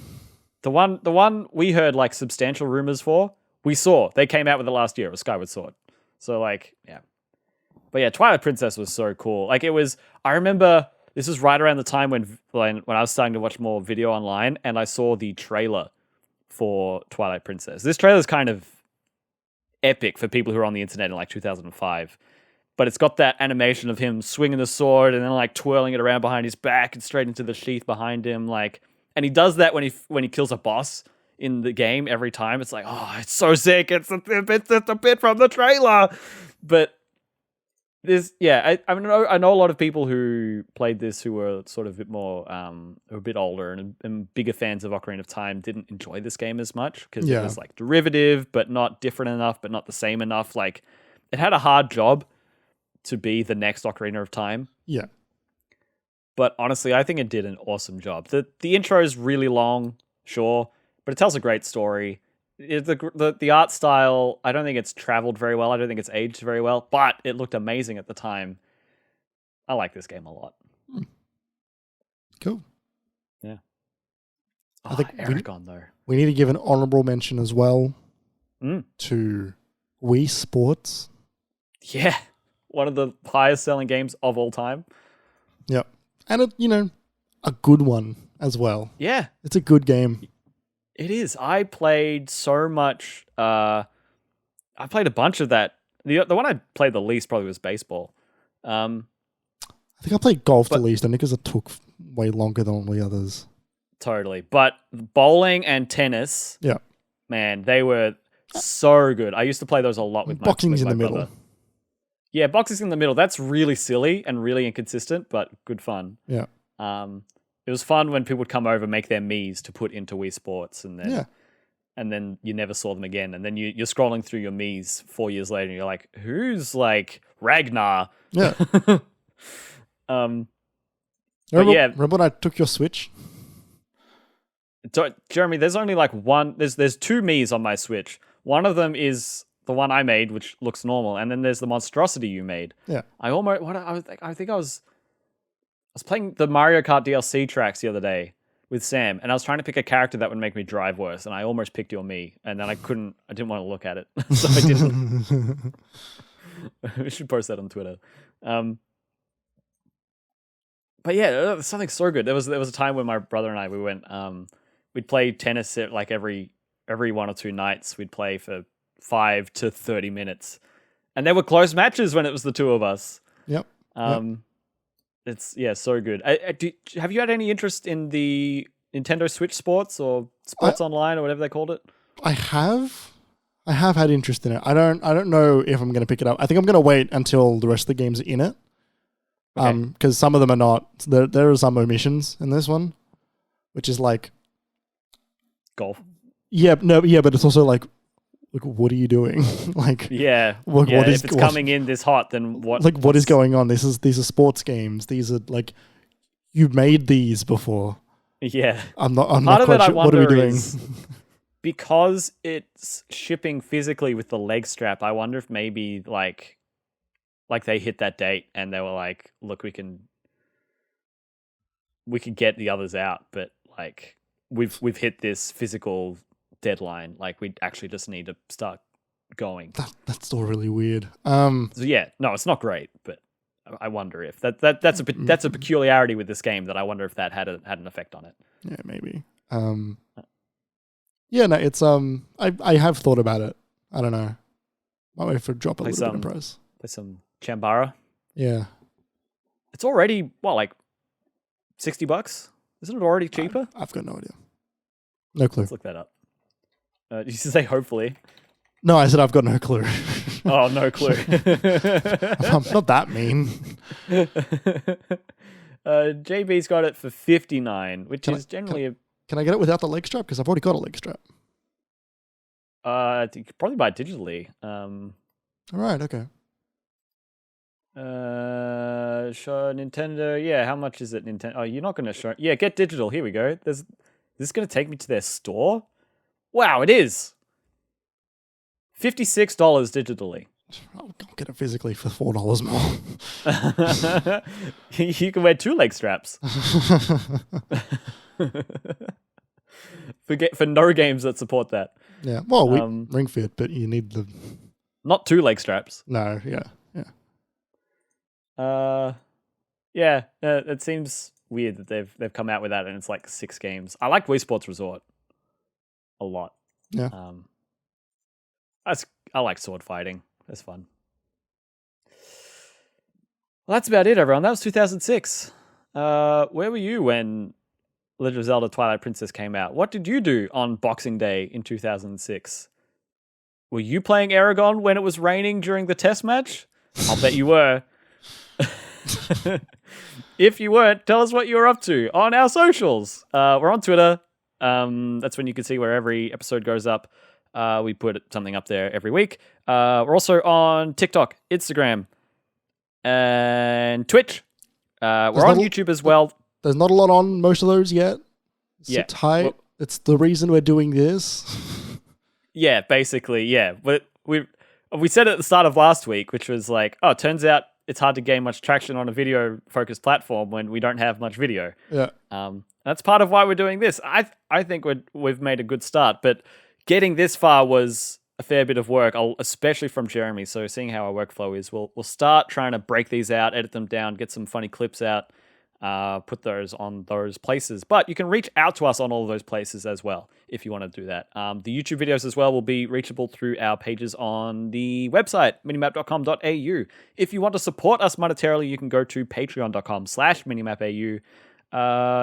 The one we heard like substantial rumors for, we saw. They came out with it last year. It was Skyward Sword. So like, yeah. But yeah, Twilight Princess was so cool. Like it was, I remember this was right around the time when I was starting to watch more video online and I saw the trailer for Twilight Princess. This trailer is kind of epic for people who are on the internet in like 2005. But it's got that animation of him swinging the sword and then like twirling it around behind his back and straight into the sheath behind him. Like, and he does that when he kills a boss in the game every time. It's like, oh, it's so sick. It's a bit from the trailer. But this, yeah, I know a lot of people who played this who were sort of a bit more, who were a bit older and bigger fans of Ocarina of Time didn't enjoy this game as much because it was like derivative, but not different enough, but not the same enough. Like, it had a hard job to be the next Ocarina of Time. Yeah. But honestly, I think it did an awesome job. The intro is really long, sure, but it tells a great story. The art style, I don't think it's traveled very well. I don't think it's aged very well, but it looked amazing at the time. I like this game a lot. Cool. Yeah. I think Aragon, though. We need to give an honorable mention as well to Wii Sports. Yeah. One of the highest selling games of all time. Yep. And, a good one as well. Yeah. It's a good game. It is. I played so much. I played a bunch of that. The one I played the least probably was baseball. I think I played golf the least, only because it took way longer than all the others. Totally. But bowling and tennis, man, they were so good. I used to play those a lot with my boxing's in the brother. middle. Yeah, boxing's in the middle. That's really silly and really inconsistent, but good fun. Yeah. It was fun when people would come over, make their Miis to put into Wii Sports, and then you never saw them again. And then you're scrolling through your Miis 4 years later, and you're like, who's like Ragnar? Yeah. Remember when I took your Switch? Jeremy, there's only like one. There's two Miis on my Switch. One of them is the one I made, which looks normal, and then there's the monstrosity you made. Yeah. I was playing the Mario Kart DLC tracks the other day with Sam, and I was trying to pick a character that would make me drive worse, and I almost picked your Mii, and then I didn't want to look at it, so I didn't. We should post that on Twitter. But yeah, it was something so good. There was a time when my brother and I, we went, we'd play tennis at like every 1 or 2 nights. We'd play for 5 to 30 minutes, and there were close matches when it was the two of us. Yep. It's so good. Have you had any interest in the Nintendo Switch Sports or Sports Online or whatever they called it? I have had interest in it. I don't know if I'm going to pick it up. I think I'm going to wait until the rest of the games are in it. Because some of them are not. There are some omissions in this one, which is like golf. Yeah, but it's also like what are you doing? Like, what is, if it's coming in this hot, then what? Like, what is going on? These are sports games. These are like, you made these before. Yeah, I'm not quite sure. What are we doing? Because it's shipping physically with the leg strap, I wonder if maybe like they hit that date and they were like, look, we can get the others out, but like we've hit this physical deadline. Like we actually just need to start going. That's still really weird. So yeah, no, it's not great, but I wonder if that's a peculiarity with this game that I wonder if that had an effect on it. Yeah, maybe. Yeah, no, it's I have thought about it. I don't know. Might wait for drop a little bit in price. Play some Chambara. Yeah. It's already like $60? Isn't it already cheaper? I've got no idea. No clue. Let's look that up. Did you say hopefully? No, I said I've got no clue. Oh, no clue. I'm not that mean. JB's got it for $59, which is generally Can I get it without the leg strap? Because I've already got a leg strap. You could probably buy it digitally. All right. Okay. Show Nintendo. Yeah, how much is it, Nintendo? Oh, you're not going to show. Yeah, get digital. Here we go. Is this going to take me to their store? Wow, it is. $56 digitally. I'll get it physically for $4 more. You can wear 2 leg straps. For no games that support that. Yeah. Well, Ring Fit, but you need the... Not 2 leg straps. No, yeah. Yeah, it seems weird that they've come out with that and it's like 6 games. I like Wii Sports Resort a lot. Yeah. I like sword fighting. That's fun. Well, that's about it, everyone. That was 2006. Where were you when Legend of Zelda Twilight Princess came out? What did you do on Boxing Day in 2006? Were you playing Aragon when it was raining during the test match? I'll bet you were. If you weren't, tell us what you were up to on our socials. We're on Twitter. That's when you can see where every episode goes up. We put something up there every week. We're also on TikTok, Instagram, and Twitch. We're on YouTube as well. There's not a lot on most of those yet. Yeah. Tight. Well, it's the reason we're doing this. Yeah, basically, yeah. But we said at the start of last week, which was like, oh, it turns out it's hard to gain much traction on a video-focused platform when we don't have much video. Yeah. That's part of why we're doing this. I think we've made a good start, but getting this far was a fair bit of work, especially from Jeremy. So seeing how our workflow is, we'll start trying to break these out, edit them down, get some funny clips out, put those on those places. But you can reach out to us on all of those places as well if you want to do that. The YouTube videos as well will be reachable through our pages on the website, minimap.com.au. If you want to support us monetarily, you can go to patreon.com/minimapau.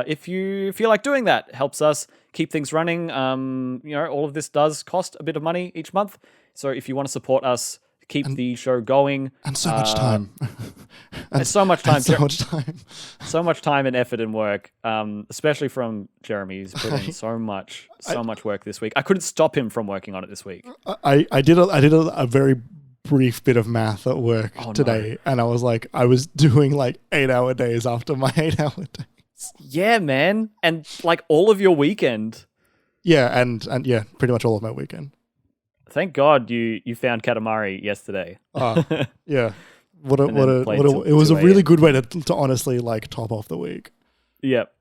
If you feel like doing that, helps us keep things running. All of this does cost a bit of money each month. So if you want to support us, keep the show going. And so much time. So much time. So much time. So much time and effort and work, especially from Jeremy, who's put in so much work this week. I couldn't stop him from working on it this week. I did a very brief bit of math at work today, and I was like, I was doing like 8-hour days after my 8-hour day. Yeah, man. And like all of your weekend. Yeah, and yeah, pretty much all of my weekend. Thank God you found Katamari yesterday. Yeah. It was a really good way to honestly like top off the week. Yep.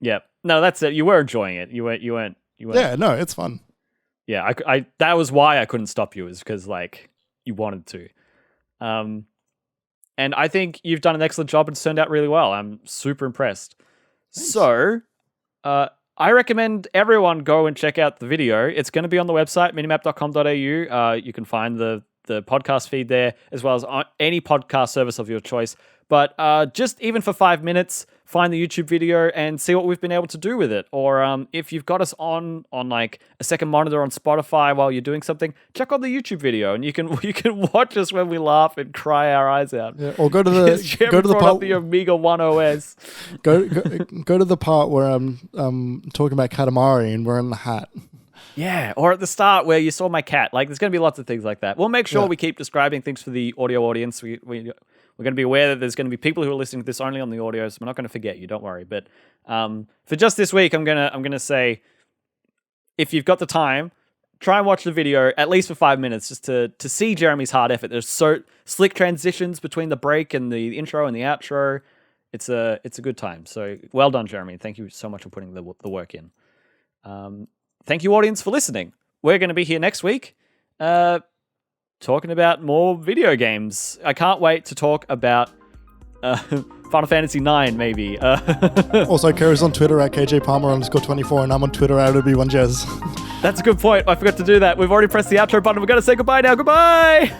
No, that's it. You were enjoying it. You weren't. Yeah, no, it's fun. Yeah, I that was why I couldn't stop you, is because like you wanted to. And I think you've done an excellent job and it's turned out really well. I'm super impressed. Thanks. So, I recommend everyone go and check out the video. It's going to be on the website, minimap.com.au. You can find the podcast feed there, as well as on any podcast service of your choice. But just even for 5 minutes, find the YouTube video and see what we've been able to do with it. Or if you've got us on like a second monitor on Spotify while you're doing something, check out the YouTube video and you can watch us when we laugh and cry our eyes out. Yeah, or go to the part the Amiga 1 OS. go to the part where I'm talking about Katamari and wearing the hat. Yeah, or at the start where you saw my cat. Like, there's going to be lots of things like that. We'll make sure we keep describing things for the audio audience. We're going to be aware that there's going to be people who are listening to this only on the audio, so we're not going to forget you. Don't worry. But for just this week, I'm gonna say, if you've got the time, try and watch the video at least for 5 minutes, just to see Jeremy's hard effort. There's so slick transitions between the break and the intro and the outro. It's a good time. So well done, Jeremy. Thank you so much for putting the work in. Thank you, audience, for listening. We're going to be here next week talking about more video games. I can't wait to talk about Final Fantasy IX, maybe. Also, Kerry's on Twitter at KJPalmer_24, and I'm on Twitter at Obi1Jez. That's a good point. I forgot to do that. We've already pressed the outro button. We're going to say goodbye now. Goodbye!